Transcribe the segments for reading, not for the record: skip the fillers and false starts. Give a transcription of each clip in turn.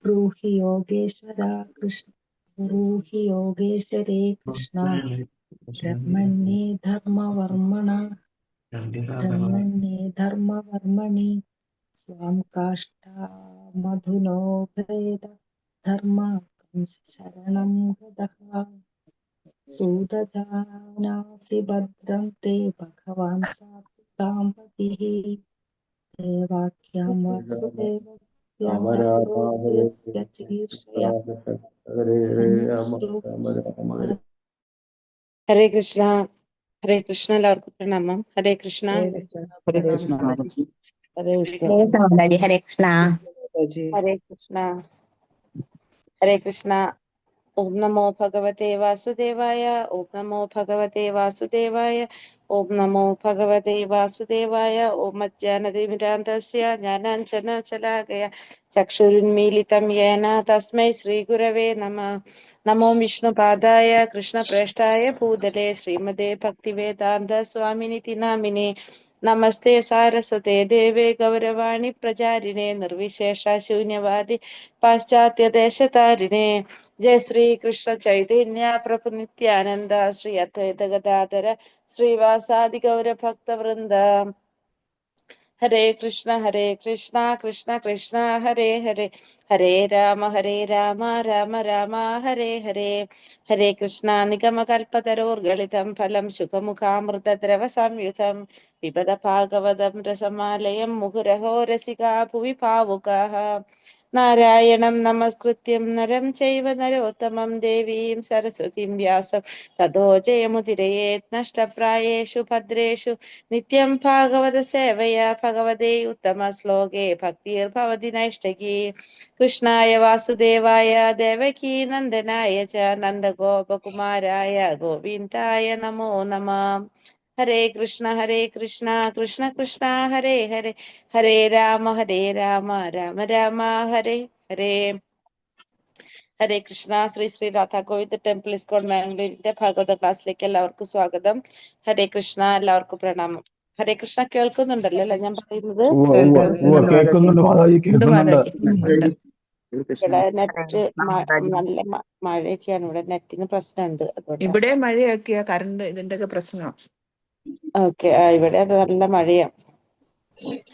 ब्रूहि योगेश्वरा कृष्ण ब्रूहि योगेश्वरे कृष्ण ब्रह्मण्ये धर्मवर्मणि स्वां काष्ठा मधुनो भेद धर्माकं शरणं गतः सुदधानासि भद्रं ते भगवान् सात्विकां पतिः देवाख्यां वासुदेवस्य नरोदयस्य चिकीर्षया ഹരേ കൃഷ്ണ. ഹരേ കൃഷ്ണ. എല്ലാവർക്കും പ്രണാമം. ഹരേ കൃഷ്ണ. ഹരേ കൃഷ്ണ. ഹരേ കൃഷ്ണ. ഹരേ കൃഷ്ണ. ഹരേ കൃഷ്ണ. ഹരേ കൃഷ്ണ. ഓം നമോ ഭഗവതേ വാസുദേവായ. ഓം നമോ ഭഗവതേ വാസുദേവായ. ഓം നമോ ഭഗവതേ വാസുദേവായ. ഓം അജ്ഞാനതിമിരാന്തസ്യ ജ്ഞാനാഞ്ജനശലാകയ ചക്ഷുരുന്മീലിതം യേന തസ്മൈ ശ്രീഗുരവേ നമഃ. നമോ വിഷ്ണുപാദായ കൃഷ്ണപ്രേഷ്ഠായ ഭൂതലേ ശ്രീമതേ ഭക്തിവേദാന്ത സ്വാമിനിതി നാമിനേ. നമസ്തേ സാരസ്വതേ ദേവേ ഗൗരവാണി പ്രചാരിണേ നിർവിശേഷ ശൂന്യവാദി പാശ്ചാത്യദേശതാരിണേ. ജയ ശ്രീ കൃഷ്ണ ചൈതന്യ പ്രഭു നിത്യാനന്ദ ശ്രീ അദ്വൈത ഗദാധര ശ്രീവാസാദി ഗൗരഭക്തവൃന്ദ. ഹരേ കൃഷ്ണ കൃഷ്ണ കൃഷ്ണ ഹരേ ഹരേ ഹരേ രാമ രാമ രാമ ഹരേ ഹരേ. ഹരേ കൃഷ്ണ. നിഗമകൽപ്പതരോർഗളിതം ഫലം ശുഖമുഖാമൃതദ്രവ സംയുതം പിബത ഭാഗവതം രസമാലയം മുഹുരഹോ രസികാ ഭുവി ഭാവുകാഃ. നാരായണം നമസ്കൃത്യം നരം ചൈവ നരോത്തമം ദേവീം സരസ്വതീം വ്യാസം തതോ ജയമുദിരയേത്. നഷ്ടപ്രായേഷു ഭദ്രേഷു നിത്യം ഭാഗവത സേവയാ ഭഗവതേ ഉത്തമ ശ്ലോകേ ഭക്തിർഭവതി നൈഷ്ടകീ. കൃഷ്ണായ വാസുദേവായ ദേവകീ നന്ദനായ ച നന്ദഗോപകുമാരായ ഗോവിന്ദായ നമോ നമഃ. ഹരേ കൃഷ്ണ കൃഷ്ണ കൃഷ്ണ ഹരേ ഹരേ ഹരേ രാമ രാമ രാമ ഹരേ ഹരേ. ഹരേ കൃഷ്ണ. ശ്രീ ശ്രീ രാധാ ഗോവിന്ദ ടെമ്പിൾ ഇസ്കോൺ മാംഗ്ലൂരിന്റെ ഭാഗവത ക്ലാസ്സിലേക്ക് എല്ലാവർക്കും സ്വാഗതം. ഹരേ കൃഷ്ണ. എല്ലാവർക്കും പ്രണാമം. ഹരേ കൃഷ്ണ. കേൾക്കുന്നുണ്ടല്ലോ അല്ലെ ഞാൻ പറയുന്നത്? ഇവിടെ നെറ്റ് നല്ല മഴയൊക്കെയാണ്. ഇവിടെ നെറ്റിന് പ്രശ്നമുണ്ട്. ഇവിടെ മഴയൊക്കെയാ, കറണ്ട് ഇതിന്റെ ഒക്കെ പ്രശ്നം. ഓക്കെ. ഇവിടെ അത് നല്ല മഴയാണ്.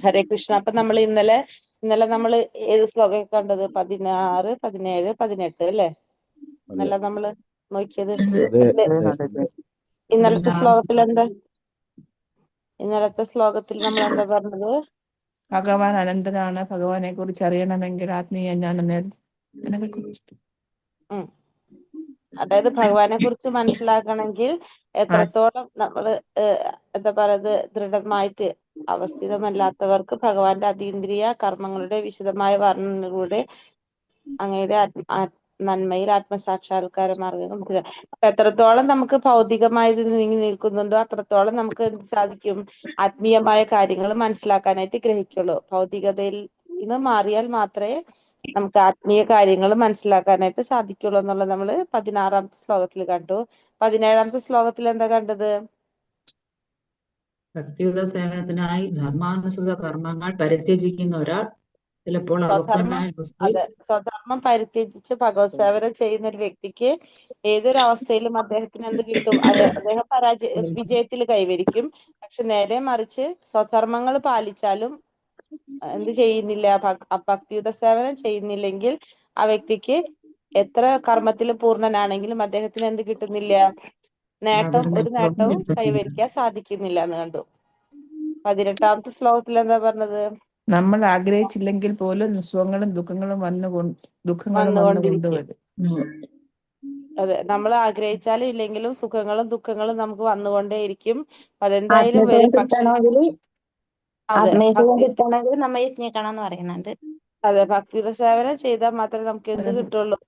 ഹരേ കൃഷ്ണ. അപ്പൊ നമ്മൾ ഇന്നലെ നമ്മൾ ഏത് ശ്ലോകം കണ്ടത്? 16, 17, 18 അല്ലേ? ഇന്നലെ നമ്മള് നോക്കിയത്. ഇന്നലത്തെ ശ്ലോകത്തിൽ നമ്മൾ എന്താ പറഞ്ഞത്? ഭഗവാൻ അനന്തനാണ്, ഭഗവാനെ കുറിച്ച് അറിയണമെങ്കിൽ ആത്മീയ ജ്ഞാനം അതായത് ഭഗവാനെ കുറിച്ച് മനസ്സിലാക്കണമെങ്കിൽ എത്രത്തോളം നമ്മള് എന്താ പറയുന്നത്, ദൃഢമായിട്ട് അവസ്ഥിതമല്ലാത്തവർക്ക് ഭഗവാന്റെ അതീന്ദ്രിയ കർമ്മങ്ങളുടെ വിശദമായ വർണ്ണനയിലൂടെ അങ്ങയുടെ നന്മയിൽ ആത്മസാക്ഷാത്കാര മാർഗം. അപ്പൊ എത്രത്തോളം നമുക്ക് ഭൗതികമായി നീങ്ങി നിൽക്കുന്നുണ്ടോ അത്രത്തോളം നമുക്ക് എന്ത് സാധിക്കും? ആത്മീയമായ കാര്യങ്ങൾ മനസ്സിലാക്കാനായിട്ട് ഗ്രഹിക്കുള്ളൂ. ഭൗതികതയിൽ നിന്ന് മാറിയാൽ മാത്രമേ നമുക്ക് ആത്മീയ കാര്യങ്ങൾ മനസ്സിലാക്കാനായിട്ട് സാധിക്കുള്ളൂ എന്നുള്ളത് നമ്മൾ 16ാമത്തെ ശ്ലോകത്തിൽ കണ്ടു. 17ാമത്തെ ശ്ലോകത്തിൽ എന്താ കണ്ടത്? ഭക്തിയുത സേവനത്തിനായി ധർമാനുസൃത കർമ്മങ്ങൾ പരിത്യജിക്കുന്ന ഒരാൾ ചിലപ്പോൾ സ്വധർമ്മം പരിത്യജിച്ച് ഭഗവത് സേവനം ചെയ്യുന്ന ഒരു വ്യക്തിക്ക് ഏതൊരു അവസ്ഥയിലും അദ്ദേഹത്തിന് എന്ത് കിട്ടും? അദ്ദേഹം വിജയത്തിൽ കൈവരിക്കും. പക്ഷെ നേരെ മറിച്ച് സ്വധർമ്മങ്ങൾ പാലിച്ചാലും എന്ത് ചെയ്യുന്നില്ല, ഭക്തിയുത സേവനം ചെയ്യുന്നില്ലെങ്കിൽ ആ വ്യക്തിക്ക് എത്ര കർമ്മത്തിൽ പൂർണ്ണനാണെങ്കിലും അദ്ദേഹത്തിന് എന്ത് കിട്ടുന്നില്ല? ഒരു നേട്ടവും കൈവരിക്കാൻ സാധിക്കുന്നില്ല എന്ന് കണ്ടു. 18ാമത്തെ ശ്ലോകത്തിൽ എന്താ പറഞ്ഞത്? നമ്മൾ ആഗ്രഹിച്ചില്ലെങ്കിൽ പോലും സുഖങ്ങളും ദുഃഖങ്ങളും വന്നുകൊണ്ടുവരും. അതെ, നമ്മൾ ആഗ്രഹിച്ചാലും ഇല്ലെങ്കിലും സുഖങ്ങളും ദുഃഖങ്ങളും നമുക്ക് വന്നുകൊണ്ടേയിരിക്കും. അതെന്തായാലും വരും. പക്ഷെ അതെ, ഭക്തിയുടെ സേവനം ചെയ്താൽ മാത്രമേ നമുക്ക് എന്ത് കിട്ടുള്ളൂ?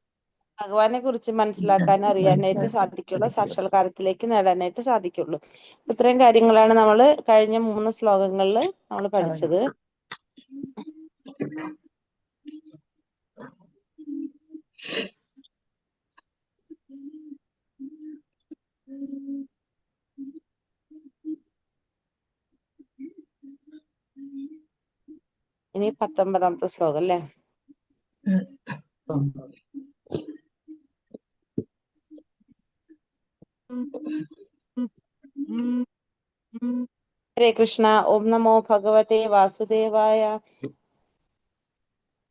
ഭഗവാനെ കുറിച്ച് മനസ്സിലാക്കാൻ അറിയാനായിട്ട് സാധിക്കുള്ളൂ, സാക്ഷാത്കാരത്തിലേക്ക് നേടാനായിട്ട് സാധിക്കുള്ളൂ. ഇത്രയും കാര്യങ്ങളാണ് നമ്മൾ കഴിഞ്ഞ 3 ശ്ലോകങ്ങളിൽ നമ്മൾ പഠിച്ചത്. ഇനി 19ാമത്തെ ശ്ലോകം അല്ലേ? ഹരേ കൃഷ്ണ. ഓം നമോ ഭഗവതേ വാസുദേവായ.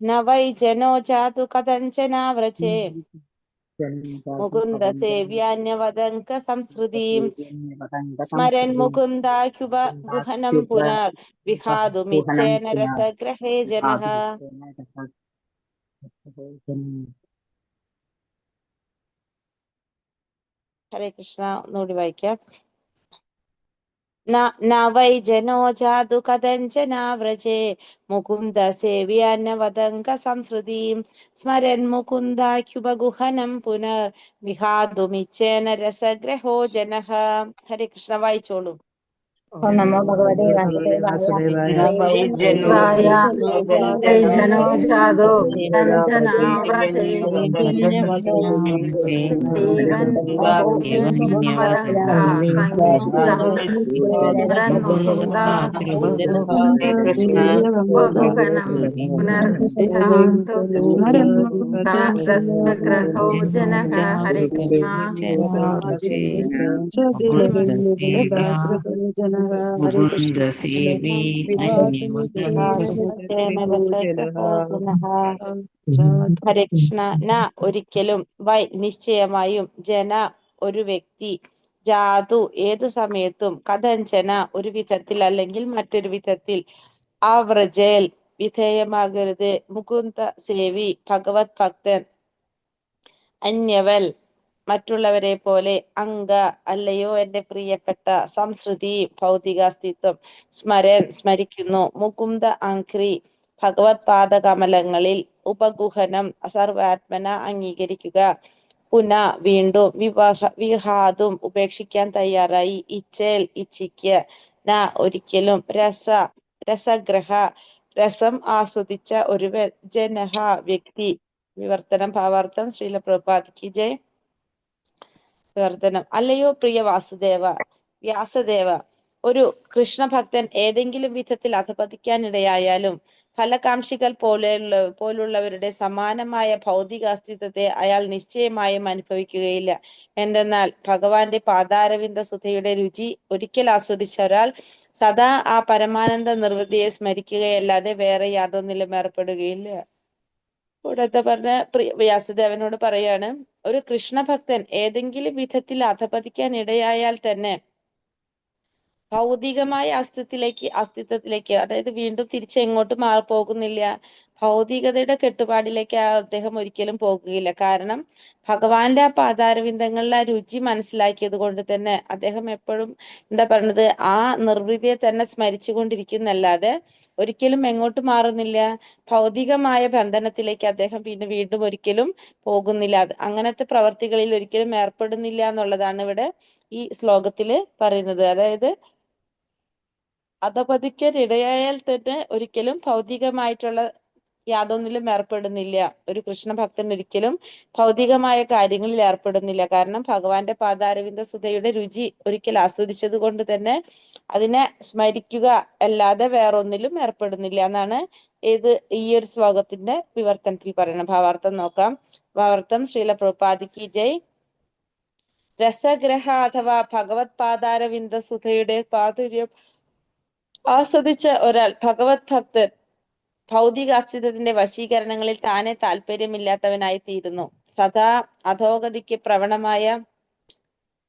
ന വൈ ജനോ ജാതു കഥഞ്ചനാവ്രജേ മുകുന്ദ സേവ്യാന്യവദങ്ക സംസൃതിം സ്മരൻ മുകുന്ദാഖ്യുപ ഗുഹനം പുനർ വിഹാതുമിച്ഛേന രസഗ്രഹേ ജനഃ. ഹരേ കൃഷ്ണ. ഒന്നുകൂടി വായിക്കാം. ന വൈ ജനോ ജാതു കഥഞ്ചനാവ്രജേ മുകുന്ദ സേവ്യാന്യവദങ്ക സംസൃതിം സ്മരൻ മുകുന്ദാഖ്യുപഗുഹനം പുനർ വിഹാതുമിച്ഛേന രസഗ്രഹോ ജനഃ. ഹരേ കൃഷ്ണ. വായിച്ചോളൂ. ഓം നമോ ഭഗവതേ വാസുദേവായ. ജനോ ജാതോ കഞ്ചനാവ്രജേ ദേവൻ ഹരേ കൃഷ്ണ. മുകുന്ദ സേവി ഹരേ കൃഷ്ണ. ന ഒരിക്കലും, വൈ നിശ്ചയമായും, ജന ഒരു വ്യക്തി, ജാതു ഏതു സമയത്തും, കഥഞ്ചന ഒരു വിധത്തിൽ അല്ലെങ്കിൽ മറ്റൊരു വിധത്തിൽ, ആവ്രജേൽ വിധേയമാകരുത്, മുകുന്ദ സേവി ഭഗവത് ഭക്തൻ, അന്യവൽ മറ്റുള്ളവരെ പോലെ, അംഗ അല്ലയോ എന്റെ പ്രിയപ്പെട്ട, സംസൃതി ഭൗതികാസ്തിത്വം, സ്മരൻ സ്മരിക്കുന്നു, മുകുന്ദ ആംഘ്രി ഭഗവത് പാദകമലങ്ങളിൽ, ഉപഗുഹനം സർവാത്മന അംഗീകരിക്കുക, പുന വീണ്ടും, വിഹാതും ഉപേക്ഷിക്കാൻ തയ്യാറായി, ഇച്ഛേൽ ഇച്ഛിക്ക്, ന ഒരിക്കലും, രസഗ്രഹ രസം ആസ്വദിച്ച ഒരുവൻ, ജനഹ വ്യക്തി. വിവർത്തനം ഭാവാർത്ഥം. ശ്രീല പ്രഭുപാദ് കി ജയ്. വിവർത്തനം. അല്ലയോ പ്രിയ വ്യാസദേവ, ഒരു കൃഷ്ണഭക്തൻ ഏതെങ്കിലും വിധത്തിൽ അധപതിക്കാനിടയായാലും ഫലകാംക്ഷികൾ പോലുള്ളവരുടെ സമാനമായ ഭൗതിക അസ്തിത്വത്തെ അയാൾ നിശ്ചയമായും അനുഭവിക്കുകയില്ല. എന്തെന്നാൽ ഭഗവാന്റെ പാദാരവിന്ദ സുധയുടെ രുചി ഒരിക്കൽ ആസ്വദിച്ച ഒരാൾ സദാ ആ പരമാനന്ദ നിർവൃതിയെ സ്മരിക്കുകയല്ലാതെ വേറെ യാതൊന്നിലും ഏർപ്പെടുകയില്ല. കൂടാതെ പറഞ്ഞ വ്യാസദേവനോട് പറയാണ്, ഒരു കൃഷ്ണഭക്തൻ ഏതെങ്കിലും വിധത്തിൽ അധപതിക്കാൻ ഇടയായാൽ തന്നെ ഭൗതികമായ അസ്തിത്വത്തിലേക്ക് അതായത് വീണ്ടും തിരിച്ചെങ്ങോട്ട് പോകുന്നില്ല, ഭൗതികതയുടെ കെട്ടുപാടിലേക്ക് അദ്ദേഹം ഒരിക്കലും പോകുകയില്ല. കാരണം ഭഗവാന്റെ ആ പാദാരവിന്ദങ്ങളിൽ ആ രുചി മനസ്സിലാക്കിയത് കൊണ്ട് തന്നെ അദ്ദേഹം എപ്പോഴും എന്താ പറയുന്നത്, ആ നിർവൃതിയെ തന്നെ സ്മരിച്ചു കൊണ്ടിരിക്കുന്നല്ലാതെ ഒരിക്കലും എങ്ങോട്ട് മാറുന്നില്ല, ഭൗതികമായ ബന്ധനത്തിലേക്ക് അദ്ദേഹം പിന്നെ വീണ്ടും ഒരിക്കലും പോകുന്നില്ല, അങ്ങനത്തെ പ്രവർത്തികളിൽ ഒരിക്കലും ഏർപ്പെടുന്നില്ല എന്നുള്ളതാണ് ഇവിടെ ഈ ശ്ലോകത്തില് പറയുന്നത്. അതായത് അധപതിക്കാൻ ഇടയായാൽ തന്നെ ഒരിക്കലും ഭൗതികമായിട്ടുള്ള യാതൊന്നിലും ഏർപ്പെടുന്നില്ല. ഒരു കൃഷ്ണഭക്തൻ ഒരിക്കലും ഭൗതികമായ കാര്യങ്ങളിൽ ഏർപ്പെടുന്നില്ല. കാരണം ഭഗവാന്റെ പാദാരവിന്ദ സുധയുടെ രുചി ഒരിക്കൽ ആസ്വദിച്ചത് കൊണ്ട് തന്നെ അതിനെ സ്മരിക്കുക അല്ലാതെ വേറൊന്നിലും ഏർപ്പെടുന്നില്ല എന്നാണ് ഈ ഒരു ശ്ലോകത്തിന്റെ വിവർത്തനത്തിൽ പറയുന്നത്. ഭാവാർത്ഥം നോക്കാം. ഭാവാർത്ഥം. ശ്രീല പ്രഭുപാദ് കി ജയ്. രസഗ്രഹ അഥവാ ഭഗവത് പാദാരവിന്ദ സുധയുടെ പാതുര്യം ആസ്വദിച്ച ഒരാൾ ഭഗവത് ഭക്തൻ ഭൗതിക അസ്തിത്വത്തിന്റെ വശീകരണങ്ങളിൽ താനെ താല്പര്യമില്ലാത്തവനായി തീരുന്നു. സദാ അധോഗതിക്ക് പ്രവണമായ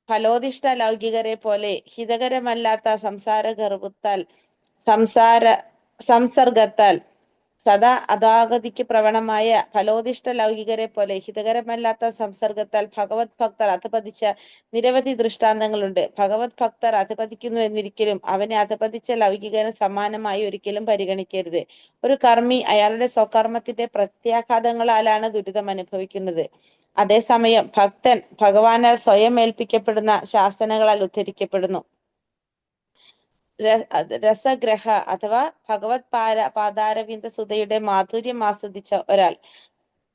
ഫലോദിഷ്ട ലൗകികരെ പോലെ ഹിതകരമല്ലാത്ത സംസർഗത്താൽ സദാ അധോഗതിക്ക് പ്രവണമായ ഫലോദിഷ്ട ലൗകികരെ പോലെ ഹിതകരമല്ലാത്ത സംസർഗത്താൽ ഭഗവത് ഭക്തർ അധപതിച്ച നിരവധി ദൃഷ്ടാന്തങ്ങളുണ്ട്. ഭഗവത് ഭക്തർ അധപതിക്കുന്നു എന്നിരിക്കലും അവനെ അധപതിച്ച ലൗകികന് സമാനമായി ഒരിക്കലും പരിഗണിക്കരുത്. ഒരു കർമ്മി അയാളുടെ സ്വകർമ്മത്തിന്റെ പ്രത്യാഘാതങ്ങളാലാണ് ദുരിതം അനുഭവിക്കുന്നത്. അതേസമയം ഭക്തൻ ഭഗവാനാൽ സ്വയം ഏൽപ്പിക്കപ്പെടുന്ന ശാസനകളാൽ ഉദ്ധരിക്കപ്പെടുന്നു. രസഗ്രഹ അഥവാ ഭഗവത് പാദാരവിന്ദ സുധയുടെ മാധുര്യം ആസ്വദിച്ച ഒരാൾ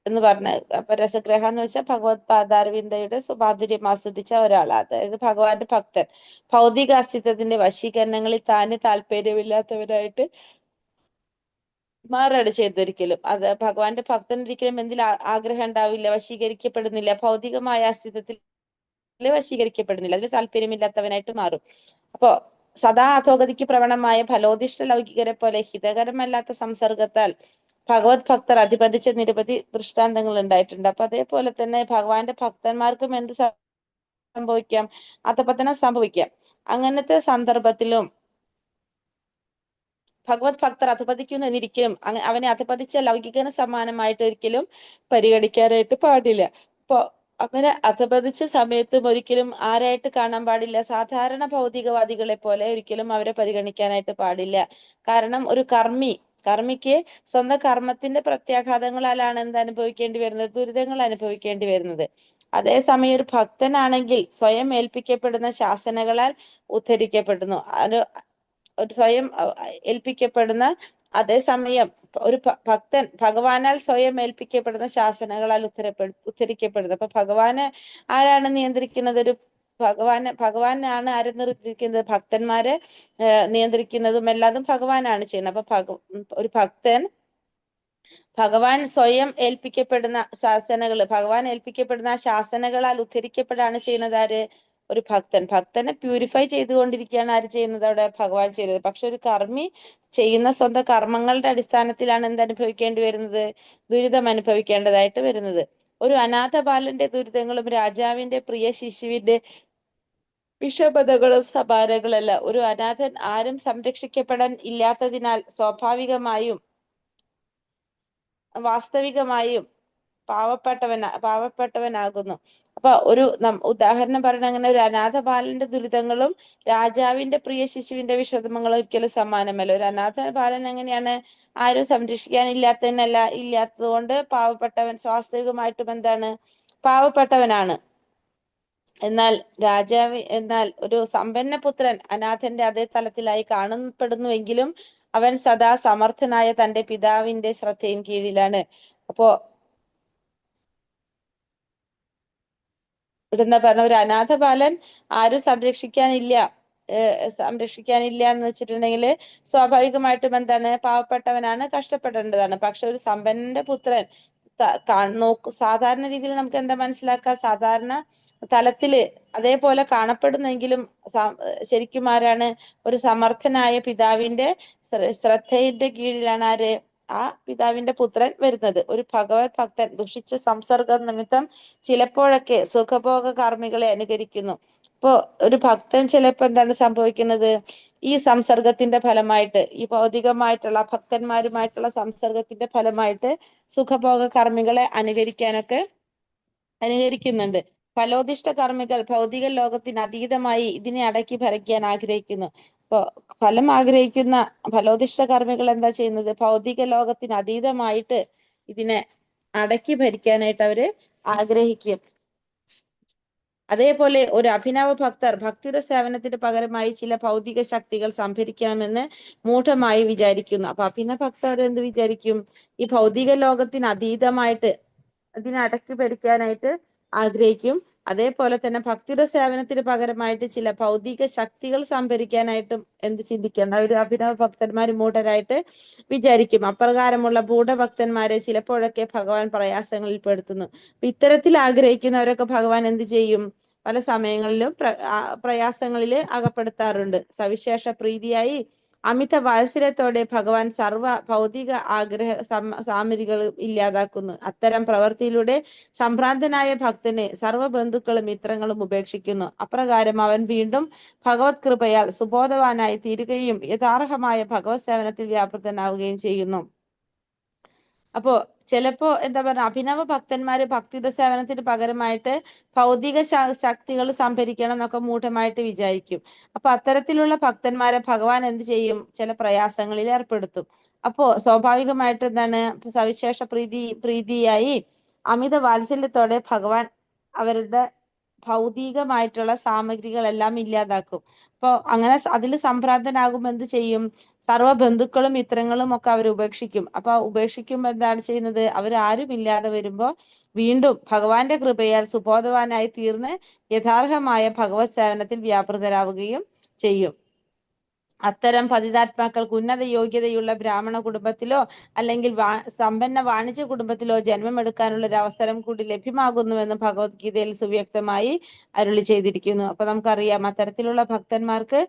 എന്ന് പറഞ്ഞ, അപ്പൊ രസഗ്രഹ എന്ന് വെച്ചാൽ ഭഗവത് പാദാരവിന്ദയുടെ മാധുര്യം ആസ്വദിച്ച ഒരാൾ, അതായത് ഭഗവാന്റെ ഭക്തൻ ഭൗതിക അസ്തിത്വത്തിന്റെ വശീകരണങ്ങളിൽ താന് താല്പര്യമില്ലാത്തവരായിട്ട് മാറാണ് ചെയ്തൊരിക്കലും. അത് ഭഗവാന്റെ ഭക്തൻ ഒരിക്കലും എന്തിൽ ആഗ്രഹം ഉണ്ടാവില്ല, വശീകരിക്കപ്പെടുന്നില്ല, ഭൗതികമായ അസ്തിത്വത്തിൽ വശീകരിക്കപ്പെടുന്നില്ല, അതിൽ താല്പര്യമില്ലാത്തവനായിട്ട് മാറും. അപ്പോ സദാ അധോഗതിക്ക് പ്രവണമായ ഫലോദിഷ്ട ലൗകികരെ പോലെ ഹിതകരമല്ലാത്ത സംസർഗത്താൽ ഭഗവത് ഭക്തർ അധിപതിച്ച നിരവധി ദൃഷ്ടാന്തങ്ങൾ ഉണ്ടായിട്ടുണ്ട്. അപ്പൊ അതേപോലെ തന്നെ ഭഗവാന്റെ ഭക്തന്മാർക്കും എന്ത് സംഭവിക്കാം? അധപതനം സംഭവിക്കാം. അങ്ങനത്തെ സന്ദർഭത്തിലും ഭഗവത് ഭക്തർ അധപതിക്കുന്നു എന്നിരിക്കലും അവനെ അധപതിച്ച ലൗകികന് സമാനമായിട്ട് ഒരിക്കലും പരിഗണിക്കാനായിട്ട് പാടില്ല. അപ്പൊ അങ്ങനെ അധപതിച്ച സമയത്തും ഒരിക്കലും ആരായിട്ട് കാണാൻ പാടില്ല? സാധാരണ ഭൗതികവാദികളെ പോലെ ഒരിക്കലും അവരെ പരിഗണിക്കാനായിട്ട് പാടില്ല. കാരണം ഒരു കർമ്മിക്ക് സ്വന്തം കർമ്മത്തിന്റെ പ്രത്യാഘാതങ്ങളാലാണ് എന്ത് അനുഭവിക്കേണ്ടി വരുന്നത്? ദുരിതങ്ങൾ അനുഭവിക്കേണ്ടി വരുന്നത്. അതേസമയം ഒരു ഭക്തനാണെങ്കിൽ സ്വയം ഏൽപ്പിക്കപ്പെടുന്ന ശാസനകളാൽ ഉദ്ധരിക്കപ്പെടുന്നു. ഒരു സ്വയം ഏൽപ്പിക്കപ്പെടുന്ന, അതേസമയം ഒരു ഭക്തൻ ഭഗവാനാൽ സ്വയം ഏൽപ്പിക്കപ്പെടുന്ന ശാസനകളാൽ ഉദ്ധരിക്കപ്പെടുന്നത്. അപ്പൊ ഭഗവാന് ആരാണ് നിയന്ത്രിക്കുന്നത്? ഭഗവാനാണ് ആരെ നിയന്ത്രിക്കുന്നത്? ഭക്തന്മാരെ നിയന്ത്രിക്കുന്നതും എല്ലാതും ഭഗവാനാണ് ചെയ്യുന്നത്. അപ്പൊ ഒരു ഭക്തൻ ഭഗവാൻ സ്വയം ഏൽപ്പിക്കപ്പെടുന്ന ഭഗവാൻ ഏൽപ്പിക്കപ്പെടുന്ന ശാസനകളാൽ ഉദ്ധരിക്കപ്പെടാണ് ചെയ്യുന്നത്. ആര്? ഒരു ഭക്തനെ പ്യൂരിഫൈ ചെയ്തുകൊണ്ടിരിക്കുകയാണ് ആര് ചെയ്യുന്നത്? അവിടെ ഭഗവാൻ ചെയ്യുന്നത്. പക്ഷെ ഒരു കർമ്മി ചെയ്യുന്ന സ്വന്തം കർമ്മങ്ങളുടെ അടിസ്ഥാനത്തിലാണ് എന്ത് അനുഭവിക്കേണ്ടി വരുന്നത്? ദുരിതം അനുഭവിക്കേണ്ടതായിട്ട് വരുന്നത്. ഒരു അനാഥ ബാലന്റെ ദുരിതങ്ങളും രാജാവിന്റെ പ്രിയ ശിശുവിന്റെ വിഷമതകളും സമാനങ്ങളല്ല. ഒരു അനാഥൻ ആരും സംരക്ഷിക്കപ്പെടാൻ ഇല്ലാത്തതിനാൽ സ്വാഭാവികമായും വാസ്തവികമായും പാവപ്പെട്ടവനാകുന്നു. അപ്പൊ ഒരു ഉദാഹരണം പറഞ്ഞ അങ്ങനെ ഒരു അനാഥ ബാലന്റെ ദുരിതങ്ങളും രാജാവിന്റെ പ്രിയ ശിശുവിന്റെ വിഷമങ്ങളും ഒരിക്കലും സമാനമല്ല. ഒരു അനാഥ ബാലൻ എങ്ങനെയാണ്? ആരും ഇല്ലാത്തത് കൊണ്ട് പാവപ്പെട്ടവൻ, വാസ്തവികമായിട്ടും എന്താണ്? പാവപ്പെട്ടവനാണ്. എന്നാൽ ഒരു സമ്പന്ന പുത്രൻ അനാഥന്റെ അതേ തലത്തിലായി കാണപ്പെടുന്നുവെങ്കിലും അവൻ സദാ സമർത്ഥനായ തന്റെ പിതാവിന്റെ ശ്രദ്ധയും കീഴിലാണ്. അപ്പോ ഇവിടെന്താ പറഞ്ഞ? ഒരു അനാഥ ബാലൻ ആരും സംരക്ഷിക്കാനില്ല എന്ന് വെച്ചിട്ടുണ്ടെങ്കിൽ സ്വാഭാവികമായിട്ടും എന്താണ്? പാവപ്പെട്ടവനാണ്, കഷ്ടപ്പെടേണ്ടതാണ്. പക്ഷെ ഒരു സമ്പന്നന്റെ പുത്രൻ സാധാരണ രീതിയിൽ നമുക്ക് എന്താ മനസ്സിലാക്കാം? സാധാരണ തലത്തില് അതേപോലെ കാണപ്പെടുന്നെങ്കിലും ശരിക്കും ആരാണ്? ഒരു സമർത്ഥനായ പിതാവിന്റെ ശ്രദ്ധയുടെ കീഴിലാണ് ആര്? ആ പിതാവിന്റെ പുത്രൻ വരുന്നത്. ഒരു ഭഗവത് ഭക്തൻ ദുഷിച്ച സംസർഗം നിമിത്തം ചിലപ്പോഴൊക്കെ സുഖഭോഗ കർമ്മികളെ അനുകരിക്കുന്നു. ഇപ്പോ ഒരു ഭക്തൻ ചിലപ്പോ എന്താണ് സംഭവിക്കുന്നത്? ഈ സംസർഗത്തിന്റെ ഫലമായിട്ട്, ഈ ഭൗതികമായിട്ടുള്ള ഭക്തന്മാരുമായിട്ടുള്ള സംസർഗത്തിന്റെ ഫലമായിട്ട് സുഖഭോഗ കർമ്മികളെ അനുകരിക്കുന്നുണ്ട്. ഫലോദിഷ്ട കർമ്മികൾ ഭൗതിക ലോകത്തിന് അതീതമായി ഇതിനെ അടക്കി ഭരിക്കാൻ ആഗ്രഹിക്കുന്നു. ഇപ്പൊ ഫലം ആഗ്രഹിക്കുന്ന ഫലോദിഷ്ട കർമ്മികൾ എന്താ ചെയ്യുന്നത്? ഭൗതിക ലോകത്തിന് അതീതമായിട്ട് ഇതിനെ അടക്കി ഭരിക്കാനായിട്ട് അവര് ആഗ്രഹിക്കും. അതേപോലെ ഒരു അഭിനവ ഭക്തർ ഭക്തിയുടെ സേവനത്തിന് പകരമായി ചില ഭൗതിക ശക്തികൾ സംഭരിക്കണമെന്ന് മൂഢമായി വിചാരിക്കുന്നു. അപ്പൊ അഭിനവ ഭക്തർ എന്ത് വിചാരിക്കും? ഈ ഭൗതിക ലോകത്തിന് അതീതമായിട്ട് അതിനെ അടക്കി ഭരിക്കാനായിട്ട് ആഗ്രഹിക്കും. അതേപോലെ തന്നെ ഭക്തിയുടെ സേവനത്തിന് പകരമായിട്ട് ചില ഭൗതിക ശക്തികൾ സംഭരിക്കാനായിട്ടും എന്ത് ചിന്തിക്കണം? ഒരു അഭിനവ ഭക്തന്മാർ മൂഢരായിട്ട് വിചാരിക്കും. അപ്രകാരമുള്ള ഭൂഢഭക്തന്മാരെ ചിലപ്പോഴൊക്കെ ഭഗവാൻ പ്രയാസങ്ങളിൽ പെടുത്തുന്നു. ഇത്തരത്തിൽ ആഗ്രഹിക്കുന്നവരൊക്കെ ഭഗവാൻ എന്ത് ചെയ്യും? പല സമയങ്ങളിലും പ്രയാസങ്ങളിൽ അകപ്പെടുത്താറുണ്ട്. സവിശേഷ പ്രീതിയായി അമിത വാത്സല്യത്തോടെ ഭഗവാൻ സർവ ഭൗതിക സാമഗ്രികളും ഇല്ലാതാക്കുന്നു. അത്തരം പ്രവൃത്തിയിലൂടെ സംഭ്രാന്തനായ ഭക്തനെ സർവ്വ ബന്ധുക്കളും മിത്രങ്ങളും ഉപേക്ഷിക്കുന്നു. അപ്രകാരം അവൻ വീണ്ടും ഭഗവത് കൃപയാൽ സുബോധവാനായി തീരുകയും യഥാർഹമായ ഭഗവത് സേവനത്തിൽ വ്യാപൃതനാവുകയും ചെയ്യുന്നു. അപ്പോ ചിലപ്പോ എന്താ പറയുക, അഭിനവ ഭക്തന്മാര് ഭക്തിയുടെ സേവനത്തിന് പകരമായിട്ട് ഭൗതിക ശക്തികൾ സംഭരിക്കണം എന്നൊക്കെ മൂഢമായിട്ട് വിചാരിക്കും. അപ്പൊ അത്തരത്തിലുള്ള ഭക്തന്മാരെ ഭഗവാൻ എന്ത് ചെയ്യും? ചില പ്രയാസങ്ങളിൽ ഏർപ്പെടുത്തും. അപ്പോ സ്വാഭാവികമായിട്ട് എന്താണ്? സവിശേഷ പ്രീതിയായി അമിത വാത്സല്യത്തോടെ ഭഗവാൻ അവരുടെ ഭൗതികമായിട്ടുള്ള സാമഗ്രികളെല്ലാം ഇല്ലാതാക്കും. അപ്പൊ അങ്ങനെ അതിൽ സംഭ്രാന്തനാകുമ്പോൾ എന്ത് ചെയ്യും? സർവ്വ ബന്ധുക്കളും മിത്രങ്ങളും ഒക്കെ അവർ ഉപേക്ഷിക്കും. അപ്പൊ ഉപേക്ഷിക്കുമ്പോൾ എന്താണ് ചെയ്യുന്നത്? അവരാരും ഇല്ലാതെ വരുമ്പോൾ വീണ്ടും ഭഗവാന്റെ കൃപയാൽ സുബോധവാനായി തീർന്ന് യഥാർഹമായ ഭഗവത് സേവനത്തിൽ വ്യാപൃതരാവുകയും ചെയ്യും. അത്തരം പതിതാത്മാക്കൾക്ക് ഉന്നത യോഗ്യതയുള്ള ബ്രാഹ്മണ കുടുംബത്തിലോ അല്ലെങ്കിൽ സമ്പന്ന വാണിജ്യ കുടുംബത്തിലോ ജന്മമെടുക്കാനുള്ള ഒരു അവസരം കൂടി ലഭ്യമാകുന്നുവെന്ന് ഭഗവത്ഗീതയിൽ സുവ്യക്തമായി അരുളി ചെയ്തിരിക്കുന്നു. അപ്പൊ നമുക്കറിയാം അത്തരത്തിലുള്ള ഭക്തന്മാർക്ക്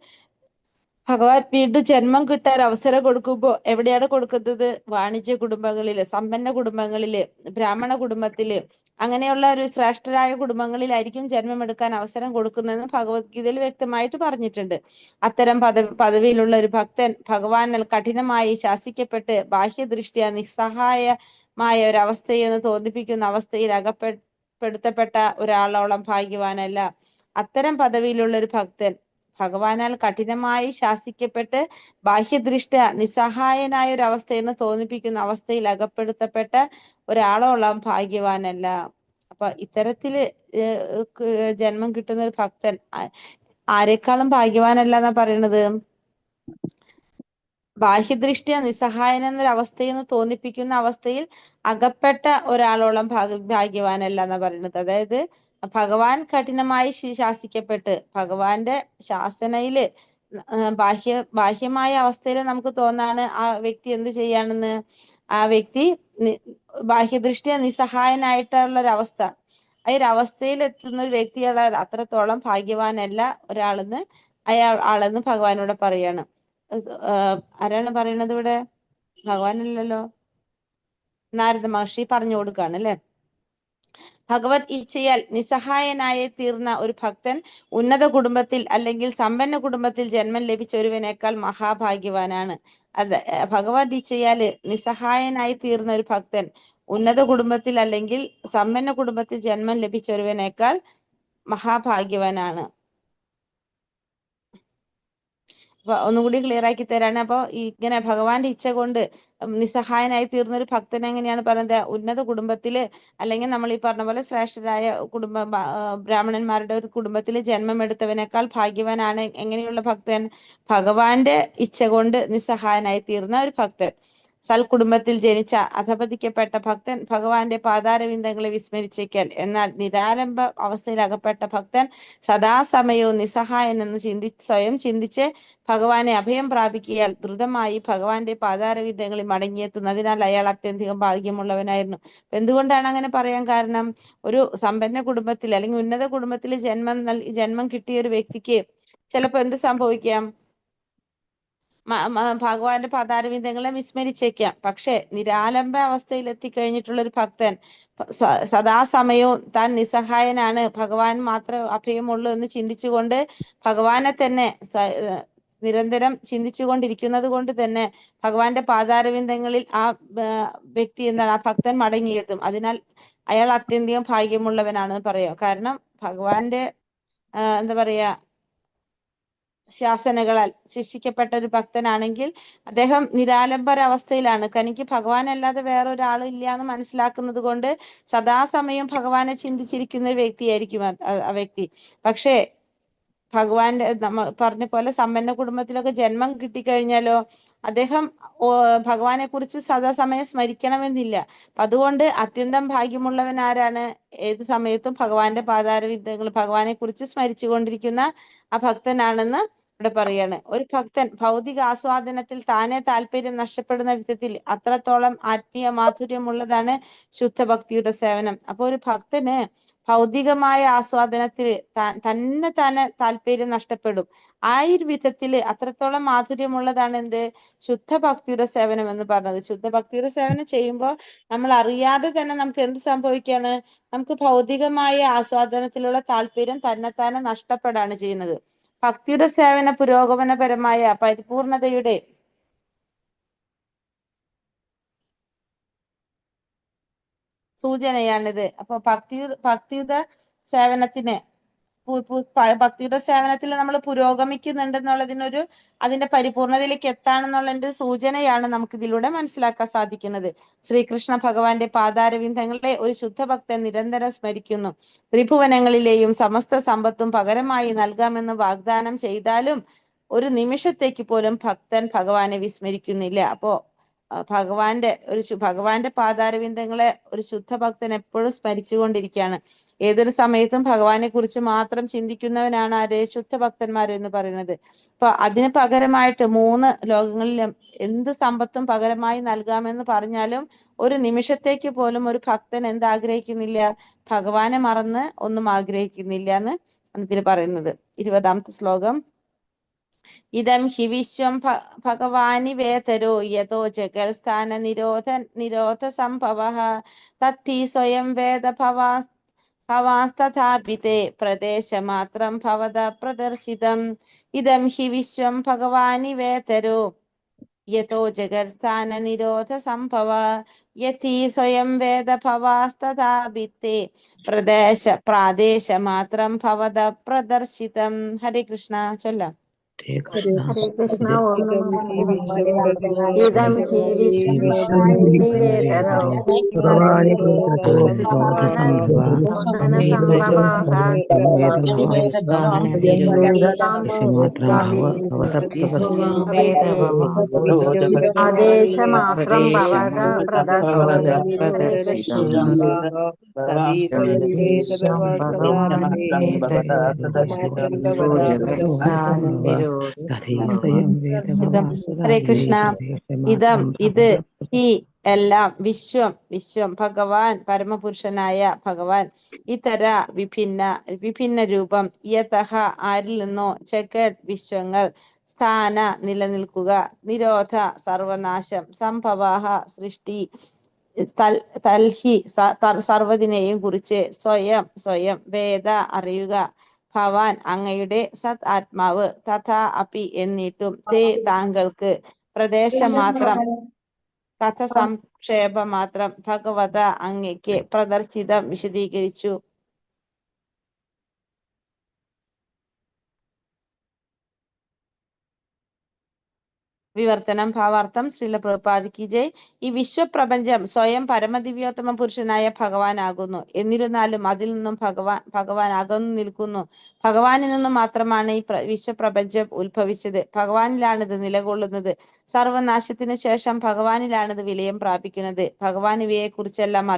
ഭഗവാൻ വീണ്ടും ജന്മം കിട്ടാൻ അവസരം കൊടുക്കുമ്പോൾ എവിടെയാണ് കൊടുക്കുന്നത്? വാണിജ്യ കുടുംബങ്ങളില്, സമ്പന്ന കുടുംബങ്ങളില്, ബ്രാഹ്മണ കുടുംബത്തില്, അങ്ങനെയുള്ള ഒരു ശ്രേഷ്ഠരായ കുടുംബങ്ങളിലായിരിക്കും ജന്മമെടുക്കാൻ അവസരം കൊടുക്കുന്നതെന്ന് ഭഗവത്ഗീതയിൽ വ്യക്തമായിട്ട് പറഞ്ഞിട്ടുണ്ട്. അത്തരം പദവിയിലുള്ള ഒരു ഭക്തൻ ഭഗവാനാൽ കഠിനമായി ശാസിക്കപ്പെട്ട് ബാഹ്യദൃഷ്ട്യാ നിസ്സഹായമായ ഒരവസ്ഥയെന്ന് തോന്നിപ്പിക്കുന്ന അവസ്ഥയിൽ അകപ്പെടുത്തപ്പെട്ട ഒരാളോളം ഭാഗ്യവാനല്ല. അത്തരം പദവിയിലുള്ള ഒരു ഭക്തൻ ഭഗവാനാൽ കഠിനമായി ശാസിക്കപ്പെട്ട് ബാഹ്യദൃഷ്ട്യ നിസ്സഹായനായ ഒരു അവസ്ഥയെന്ന് തോന്നിപ്പിക്കുന്ന അവസ്ഥയിൽ അകപ്പെടുത്തപ്പെട്ട ഒരാളോളം ഭാഗ്യവാനല്ല. അപ്പൊ ഇത്തരത്തില് ജന്മം കിട്ടുന്ന ഒരു ഭക്തൻ ആരെക്കാളും ഭാഗ്യവാനല്ല എന്നാ പറയണത്. ബാഹ്യദൃഷ്ട്യ നിസ്സഹായൻ എന്നൊരു അവസ്ഥയെന്ന് തോന്നിപ്പിക്കുന്ന അവസ്ഥയിൽ അകപ്പെട്ട ഒരാളോളം ഭാഗ്യവാനല്ല എന്നാ പറയുന്നത്. അതായത് ഭഗവാൻ കഠിനമായി ശാസിക്കപ്പെട്ട് ഭഗവാന്റെ ശാസനയില് ബാഹ്യമായ അവസ്ഥയിൽ നമുക്ക് തോന്നാണ് ആ വ്യക്തി എന്ത് ചെയ്യാണെന്ന്. ആ വ്യക്തി ബാഹ്യദൃഷ്ട്യ നിസ്സഹായനായിട്ടുള്ള ഒരവസ്ഥ, ആ ഒരു അവസ്ഥയിൽ എത്തുന്ന ഒരു വ്യക്തിയുള്ള അത്രത്തോളം ഭാഗ്യവാനല്ല ആളെന്ന് ഭഗവാനോട് പറയാണ്. ആരാണ് പറയണത് ഇവിടെ? ഭഗവാനല്ലല്ലോ, നാരദ മഹർഷി പറഞ്ഞു കൊടുക്കാണ് അല്ലെ. ഭഗവത് ഇച്ഛയാൽ നിസ്സഹായനായി തീർന്ന ഒരു ഭക്തൻ ഉന്നത കുടുംബത്തിൽ അല്ലെങ്കിൽ സമ്പന്ന കുടുംബത്തിൽ ജന്മം ലഭിച്ച ഒരുവനേക്കാൾ മഹാഭാഗ്യവാനാണ്. ഭഗവത് ഇച്ഛയാല് നിസ്സഹായനായി തീർന്ന ഒരു ഭക്തൻ ഉന്നത കുടുംബത്തിൽ അല്ലെങ്കിൽ സമ്പന്ന കുടുംബത്തിൽ ജന്മം ലഭിച്ച ഒരുവനേക്കാൾ മഹാഭാഗ്യവാനാണ്. അപ്പൊ ഒന്നുകൂടി ക്ലിയർ ആക്കി തരാണ്. അപ്പൊ ഇങ്ങനെ ഭഗവാന്റെ ഇച്ഛ കൊണ്ട് നിസ്സഹായനായി തീർന്ന ഒരു ഭക്തൻ എങ്ങനെയാണ് പറയുന്നത്? ഉന്നത കുടുംബത്തില് അല്ലെങ്കിൽ നമ്മൾ ഈ പറഞ്ഞ പോലെ ശ്രേഷ്ഠരായ ബ്രാഹ്മണന്മാരുടെ ഒരു കുടുംബത്തിൽ ജന്മമെടുത്തവനേക്കാൾ ഭാഗ്യവാനാണ് എങ്ങനെയുള്ള ഭക്തൻ? ഭഗവാന്റെ ഇച്ഛ കൊണ്ട് നിസ്സഹായനായി തീർന്ന ഒരു ഭക്തൻ. സൽകുടുംബത്തിൽ ജനിച്ച അധപതിക്കപ്പെട്ട ഭക്തൻ ഭഗവാന്റെ പാതാരവിന്ദങ്ങളെ വിസ്മരിച്ചേക്കൽ. എന്നാൽ നിരാലംബ അവസ്ഥയിൽ അകപ്പെട്ട ഭക്തൻ സദാസമയവും നിസ്സഹായനെന്ന് സ്വയം ചിന്തിച്ച് ഭഗവാനെ അഭയം പ്രാപിക്കിയാൽ ദ്രുതമായി ഭഗവാന്റെ പാതാരവിന്ദങ്ങളിൽ മടങ്ങിയെത്തുന്നു. അതിനാൽ അയാൾ അത്യധികം ഭാഗ്യമുള്ളവനായിരുന്നു. എന്തുകൊണ്ടാണ് അങ്ങനെ പറയാൻ കാരണം? ഒരു സമ്പന്ന കുടുംബത്തിൽ അല്ലെങ്കിൽ ഉന്നത കുടുംബത്തിൽ ജന്മം കിട്ടിയ ഒരു വ്യക്തിക്ക് ചിലപ്പോ എന്ത് സംഭവിക്കാം? ഭഗവാന്റെ പാതാരവിന്ദങ്ങളെ വിസ്മരിച്ചേക്കാം. പക്ഷെ നിരാലംബ അവസ്ഥയിൽ എത്തിക്കഴിഞ്ഞിട്ടുള്ള ഒരു ഭക്തൻ സദാസമയവും താൻ നിസ്സഹായനാണ്, ഭഗവാൻ മാത്രമേ അഭയമുള്ളൂ എന്ന് ചിന്തിച്ചുകൊണ്ട് ഭഗവാനെ തന്നെ നിരന്തരം ചിന്തിച്ചുകൊണ്ടിരിക്കുന്നത് കൊണ്ട് തന്നെ ഭഗവാന്റെ പാതാരവിന്ദങ്ങളിൽ ആ വ്യക്തി ആ ഭക്തൻ മടങ്ങിയെത്തും. അതിനാൽ അയാൾ അത്യന്തം ഭാഗ്യമുള്ളവനാണെന്ന് പറയാം. കാരണം ഭഗവാന്റെ എന്താ പറയാ ശാസനകളാൽ ശിക്ഷിക്കപ്പെട്ട ഒരു ഭക്തനാണെങ്കിൽ അദ്ദേഹം നിരാലംബരാവസ്ഥയിലാണ്. തനിക്ക് ഭഗവാനല്ലാതെ വേറൊരാളും ഇല്ല എന്ന് മനസ്സിലാക്കുന്നത് കൊണ്ട് സദാസമയം ഭഗവാനെ ചിന്തിച്ചിരിക്കുന്ന ഒരു വ്യക്തിയായിരിക്കും ആ വ്യക്തി. പക്ഷേ ഭഗവാന്റെ നമ്മൾ പറഞ്ഞ പോലെ സമ്പന്ന കുടുംബത്തിലൊക്കെ ജന്മം കിട്ടിക്കഴിഞ്ഞാലോ അദ്ദേഹം ഭഗവാനെ കുറിച്ച് സദാസമയം സ്മരിക്കണമെന്നില്ല. അതുകൊണ്ട് അത്യന്തം ഭാഗ്യമുള്ളവൻ ആരാണ്? ഏത് സമയത്തും ഭഗവാന്റെ പാതാരവിന്ദങ്ങൾ ഭഗവാനെ കുറിച്ച് സ്മരിച്ചു കൊണ്ടിരിക്കുന്ന ആ ഭക്തനാണെന്ന് ഇവിടെ പറയാണ്. ഒരു ഭക്തൻ ഭൗതിക ആസ്വാദനത്തിൽ താനെ താല്പര്യം നഷ്ടപ്പെടുന്ന വിധത്തിൽ അത്രത്തോളം ആത്മീയ മാധുര്യമുള്ളതാണ് ശുദ്ധ ഭക്തിയുടെ സേവനം. അപ്പൊ ഒരു ഭക്തന് ഭൗതികമായ ആസ്വാദനത്തിൽ തന്നെ താല്പര്യം നഷ്ടപ്പെടും. ആ ഒരു വിധത്തില് അത്രത്തോളം മാധുര്യമുള്ളതാണ് എന്ത്? ശുദ്ധ ഭക്തിയുടെ സേവനം എന്ന് പറഞ്ഞത്. ശുദ്ധ ഭക്തിയുടെ സേവനം ചെയ്യുമ്പോൾ നമ്മൾ അറിയാതെ തന്നെ നമുക്ക് എന്ത് സംഭവിക്കാണ്? നമുക്ക് ഭൗതികമായ ആസ്വാദനത്തിലുള്ള താല്പര്യം തന്നെത്താനെ നഷ്ടപ്പെടാണ് ചെയ്യുന്നത്. ഭക്തിയുടെ സേവന പുരോഗമനപരമായ പരിപൂർണതയുടെ സൂചനയാണിത്. അപ്പൊ ഭക്തിയുടെ സേവനത്തിൽ നമ്മൾ പുരോഗമിക്കുന്നുണ്ടെന്നുള്ളതിനൊരു അതിന്റെ പരിപൂർണതയിലേക്ക് എത്താണെന്നുള്ളതിന്റെ സൂചനയാണ് നമുക്ക് ഇതിലൂടെ മനസ്സിലാക്കാൻ സാധിക്കുന്നത്. ശ്രീകൃഷ്ണ ഭഗവാന്റെ പാതാരവിന്ദങ്ങളെ ഒരു ശുദ്ധഭക്തൻ നിരന്തരം സ്മരിക്കുന്നു. ത്രിഭുവനങ്ങളിലെയും സമസ്ത സമ്പത്തും പകരമായി നൽകാമെന്ന് വാഗ്ദാനം ചെയ്താലും ഒരു നിമിഷത്തേക്ക് പോലും ഭക്തൻ ഭഗവാനെ വിസ്മരിക്കുന്നില്ല. അപ്പോ ഭഗവാന്റെ പാതാരവിന്ദങ്ങളെ ഒരു ശുദ്ധ ഭക്തൻ എപ്പോഴും സ്മരിച്ചുകൊണ്ടിരിക്കുകയാണ്. ഏതൊരു സമയത്തും ഭഗവാനെ കുറിച്ച് മാത്രം ചിന്തിക്കുന്നവനാണ് ആര്? ശുദ്ധ ഭക്തന്മാർ എന്ന് പറയുന്നത്. അപ്പൊ അതിന് പകരമായിട്ട് 3 ലോകങ്ങളിലും എന്ത് സമ്പത്തും പകരമായി നൽകാമെന്ന് പറഞ്ഞാലും ഒരു നിമിഷത്തേക്ക് പോലും ഒരു ഭക്തൻ എന്താഗ്രഹിക്കുന്നില്ല? ഭഗവാനെ മറന്ന് ഒന്നും ആഗ്രഹിക്കുന്നില്ല എന്ന് ഇതിൽ പറയുന്നത്. 20ാമത്തെ ശ്ലോകം. ഇതം ഹി വിശ്വം ഭഗവാനി വേതരോ യതോ ജഗൽസ്ഥാന നിരോധ സംഭവഃ തദ്ധി സ്വയം വേദ ഭവാസ്തഥാപിതേ പ്രദേശമാത്രം ഭവത പ്രദർശിതം. ഇതം ഹി വിശ്വം ഭഗവാനി വേതരോ യതോ ജഗൽസ്ഥാന നിരോധ സംഭവ യഥി സ്വയം വേദ ഭവാസ്തഥാപിതേ പ്രാദേശമാത്രം ഭവത പ്രദർശിതം. ഹരേ കൃഷ്ണ. ചൊല്ലാം. ഹരേ കൃഷ്ണ. ഓർമ്മ ഇതം ഹി വിശ്വഭഗവാനി വേദരോ ആദേശമാത്രം ഭവത പ്രദർശിതം. ഹരേ കൃഷ്ണ. ഇത് ഹി എല്ലാം വിശ്വം ഭഗവാൻ പരമപുരുഷനായ ഭഗവാൻ ഇതര വിഭിന്ന രൂപം യതഃ ആരിൽ നിന്നോ ജഗത് വിശ്വങ്ങൾ സ്ഥാന നിലനിൽക്കുക നിരോധ സർവനാശം സംഭവഃ സൃഷ്ടി തൽഹി സർവ്വതിനെയും കുറിച്ച് സ്വയം വേദ അറിയുക ഭവാൻ അങ്ങയുടെ സത് ആത്മാവ് തഥാ അപി എന്നിട്ടും തേ താങ്കൾക്ക് പ്രദേശമാത്രം കഥ സംക്ഷേപം മാത്രം ഭഗവത അങ്ങയ്ക്ക് പ്രദർശിതം വിശദീകരിച്ചു. വിവർത്തനം. ഭാവാർത്ഥം. ശ്രീല പ്രഭുപാദ് കി ജയ്. ഈ വിശ്വപ്രപഞ്ചം സ്വയം പരമദിവ്യോത്തമ പുരുഷനായ ഭഗവാനാകുന്നു. എന്നിരുന്നാലും അതിൽ നിന്നും ഭഗവാൻ അകന്നു നിൽക്കുന്നു. ഭഗവാനിൽ നിന്നും മാത്രമാണ് ഈ വിശ്വപ്രപഞ്ചം ഉത്ഭവിച്ചത്. ഭഗവാനിലാണിത് നിലകൊള്ളുന്നത്. സർവനാശത്തിന് ശേഷം ഭഗവാനിലാണിത് വിലയം പ്രാപിക്കുന്നത്. ഭഗവാൻ ഇവയെക്കുറിച്ചെല്ലാം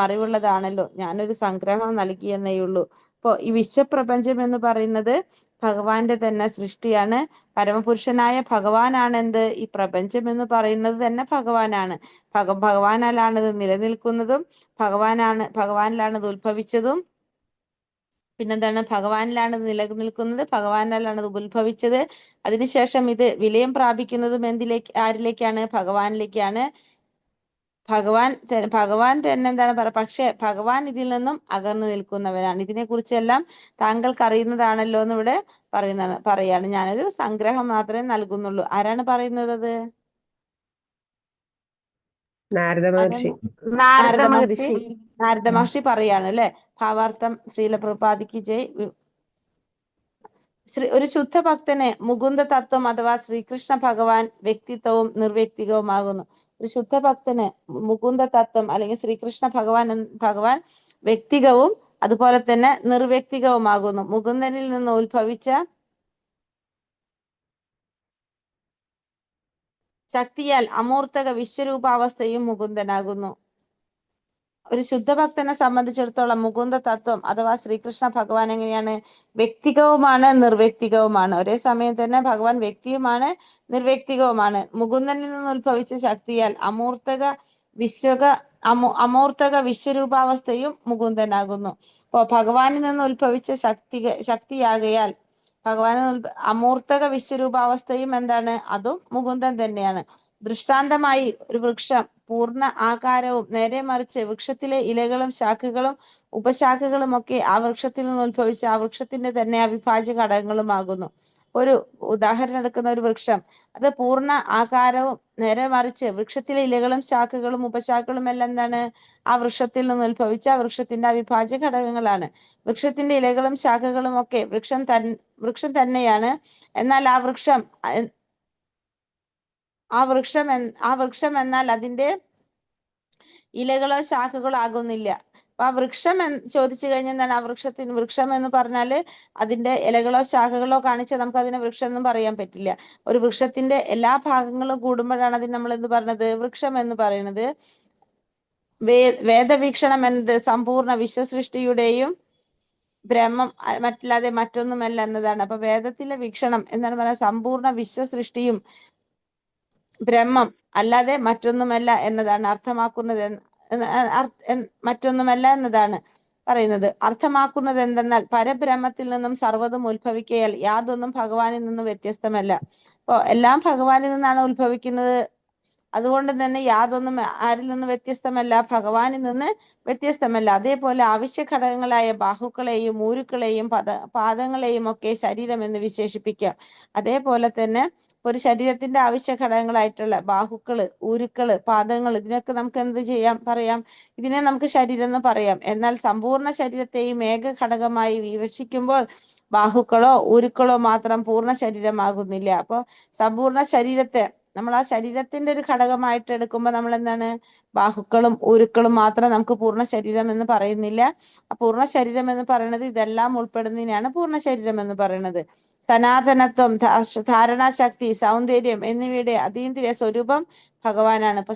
അറിവുള്ളതാണല്ലോ. ഞാനൊരു സംഗ്രഹം നൽകിയെന്നേയുള്ളൂ. അപ്പോൾ ഈ വിശ്വപ്രപഞ്ചം എന്ന് പറയുന്നത് ഭഗവാന്റെ തന്നെ സൃഷ്ടിയാണ്. പരമപുരുഷനായ ഭഗവാനാണ് എന്ത്? ഈ പ്രപഞ്ചം എന്ന് പറയുന്നത് തന്നെ ഭഗവാനാണ്. ഭഗവാനാലാണിത് നിലനിൽക്കുന്നതും ഭഗവാനിലാണിത് ഉത്ഭവിച്ചതും. പിന്നെന്താണ്? ഭഗവാനിലാണ് നിലനിൽക്കുന്നത്, ഭഗവാനിലാണ് ഇത് ഉത്ഭവിച്ചത്. അതിനുശേഷം ഇത് വിലയം പ്രാപിക്കുന്നതും ആരിലേക്കാണ്? ഭഗവാനിലേക്കാണ്. ഭഗവാൻ തന്നെ എന്താണ് പറയുക? പക്ഷെ ഭഗവാൻ ഇതിൽ നിന്നും അകന്നു നിൽക്കുന്നവനാണ്. ഇതിനെ കുറിച്ചെല്ലാം താങ്കൾക്ക് അറിയുന്നതാണല്ലോ എന്ന് ഇവിടെ പറയാണ്. ഞാനൊരു സംഗ്രഹം മാത്രമേ നൽകുന്നുള്ളൂ. ആരാണ് പറയുന്നത്? നാരദ മഹർഷി. നാരദ മഹർഷി പറയാണ് അല്ലെ. ഭാവാർത്ഥം. ശ്രീല പ്രഭുപാദ് കി ജയ്. ഒരു ശുദ്ധ ഭക്തന് മുകുന്ദ തത്വം അഥവാ ശ്രീകൃഷ്ണ ഭഗവാൻ വ്യക്തിത്വവും നിർവ്യക്തികവുമാകുന്നു. ഒരു ശുദ്ധ ഭക്തന് മുകുന്ദ തത്വം അല്ലെങ്കിൽ ശ്രീകൃഷ്ണ ഭഗവാൻ വ്യക്തികവും അതുപോലെ തന്നെ നിർവ്യക്തികവുമാകുന്നു. മുകുന്ദനിൽ നിന്ന് ഉത്ഭവിച്ച ശക്തിയാൽ അമൂർത്തക വിശ്വരൂപാവസ്ഥയും മുകുന്ദനാകുന്നു. ഒരു ശുദ്ധഭക്തനെ സംബന്ധിച്ചിടത്തോളം മുകുന്ദ തത്വം അഥവാ ശ്രീകൃഷ്ണ ഭഗവാൻ എങ്ങനെയാണ്? വ്യക്തികവുമാണ്, നിർവ്യക്തികവുമാണ്. ഒരേ സമയം തന്നെ ഭഗവാൻ വ്യക്തിയുമാണ്, നിർവ്യക്തികവുമാണ്. മുകുന്ദനിൽ നിന്ന് ഉത്ഭവിച്ച ശക്തിയാൽ അമൂർത്തക വിശ്വരൂപാവസ്ഥയും മുകുന്ദനാകുന്നു. അപ്പോൾ ഭഗവാനിൽ നിന്ന് ഉത്ഭവിച്ച ശക്തിയാകയാൽ അമൂർത്തക വിശ്വരൂപാവസ്ഥയും എന്താണ്? അതും മുകുന്ദൻ തന്നെയാണ്. ദൃഷ്ടാന്തമായി ഒരു വൃക്ഷം പൂർണ്ണ ആകാരവും നേരെ മറിച്ച് വൃക്ഷത്തിലെ ഇലകളും ശാഖകളും ഉപശാഖകളും ഒക്കെ ആ വൃക്ഷത്തിൽ നിന്ന് ഉത്ഭവിച്ച ആ വൃക്ഷത്തിന്റെ തന്നെ അവിഭാജ്യ ഘടകങ്ങളുമാകുന്നു. ഒരു ഉദാഹരണം എടുക്കുന്ന ഒരു വൃക്ഷം, അത് പൂർണ്ണ ആകാരവും നേരെ മറിച്ച് വൃക്ഷത്തിലെ ഇലകളും ശാഖകളും ഉപശാഖകളും എല്ലാം എന്താണ്? ആ വൃക്ഷത്തിൽ നിന്ന് ഉത്ഭവിച്ച ആ വൃക്ഷത്തിന്റെ അവിഭാജ്യ ഘടകങ്ങളാണ്. വൃക്ഷത്തിന്റെ ഇലകളും ശാഖകളും ഒക്കെ വൃക്ഷം തന്നെയാണ്. എന്നാൽ ആ വൃക്ഷം എന്നാൽ അതിന്റെ ഇലകളോ ശാഖകളോ ആകുന്നില്ല. അപ്പൊ ആ വൃക്ഷം ചോദിച്ചു കഴിഞ്ഞാൽ എന്താണ്? ആ വൃക്ഷം എന്ന് പറഞ്ഞാൽ അതിന്റെ ഇലകളോ ശാഖകളോ കാണിച്ചാൽ നമുക്ക് അതിനെ വൃക്ഷം എന്നും പറയാൻ പറ്റില്ല. ഒരു വൃക്ഷത്തിന്റെ എല്ലാ ഭാഗങ്ങളും കൂടുമ്പോഴാണ് അതിന് നമ്മൾ എന്ത് പറഞ്ഞത്? വൃക്ഷം എന്ന് പറയുന്നത്. വേദവീക്ഷണം എന്നത് സമ്പൂർണ്ണ വിശ്വസൃഷ്ടിയുടെയും ബ്രഹ്മം മറ്റല്ലാതെ മറ്റൊന്നുമല്ല എന്നതാണ്. അപ്പൊ വേദത്തിലെ വീക്ഷണം എന്താണ് പറയുക? സമ്പൂർണ്ണ വിശ്വസൃഷ്ടിയും ബ്രഹ്മം അല്ലാതെ മറ്റൊന്നുമല്ല എന്നതാണ് അർത്ഥമാക്കുന്നത്. മറ്റൊന്നുമല്ല എന്നതാണ് പറയുന്നത്. അർത്ഥമാക്കുന്നത് എന്തെന്നാൽ പരബ്രഹ്മത്തിൽ നിന്നും സർവ്വതും ഉത്ഭവിക്കയാൽ യാതൊന്നും ഭഗവാനിൽ നിന്നും വ്യത്യസ്തമല്ല. അപ്പൊ എല്ലാം ഭഗവാനിൽ നിന്നാണ് ഉത്ഭവിക്കുന്നത്. അതുകൊണ്ട് തന്നെ യാതൊന്നും ആരിൽ നിന്ന് വ്യത്യസ്തമല്ല? ഭഗവാനിൽ നിന്ന് വ്യത്യസ്തമല്ല. അതേപോലെ ആവശ്യ ഘടകങ്ങളായ ബാഹുക്കളെയും ഊരുക്കളെയും പാദങ്ങളെയും ഒക്കെ ശരീരം എന്ന് വിശേഷിപ്പിക്കാം. അതേപോലെ തന്നെ ഒരു ശരീരത്തിന്റെ ആവശ്യ ഘടകങ്ങളായിട്ടുള്ള ബാഹുക്കള്, ഊരുക്കള്, പാദങ്ങൾ, ഇതിനൊക്കെ നമുക്ക് എന്ത് പറയാം? ഇതിനെ നമുക്ക് ശരീരം എന്ന് പറയാം. എന്നാൽ സമ്പൂർണ്ണ ശരീരത്തെയും ഏക ഘടകമായി വിവക്ഷിക്കുമ്പോൾ ബാഹുക്കളോ ഊരുക്കളോ മാത്രം പൂർണ്ണ ശരീരമാകുന്നില്ല. അപ്പോൾ സമ്പൂർണ്ണ ശരീരത്തെ നമ്മൾ ആ ശരീരത്തിന്റെ ഒരു ഘടകമായിട്ട് എടുക്കുമ്പോൾ നമ്മൾ എന്താണ്? ബാഹുക്കളും ഊരുക്കളും മാത്രം നമുക്ക് പൂർണ്ണ ശരീരം എന്ന് പറയുന്നില്ല. ആ പൂർണ്ണ ശരീരം എന്ന് പറയുന്നത് ഇതെല്ലാം ഉൾപ്പെടുന്നതിനാണ് പൂർണ്ണ ശരീരം എന്ന് പറയുന്നത്. സനാതനത്വം, ധാരണാശക്തി, സൗന്ദര്യം എന്നിവയുടെ അതീന്ദ്രിയ സ്വരൂപം ഭഗവാനാണ്. ഇപ്പൊ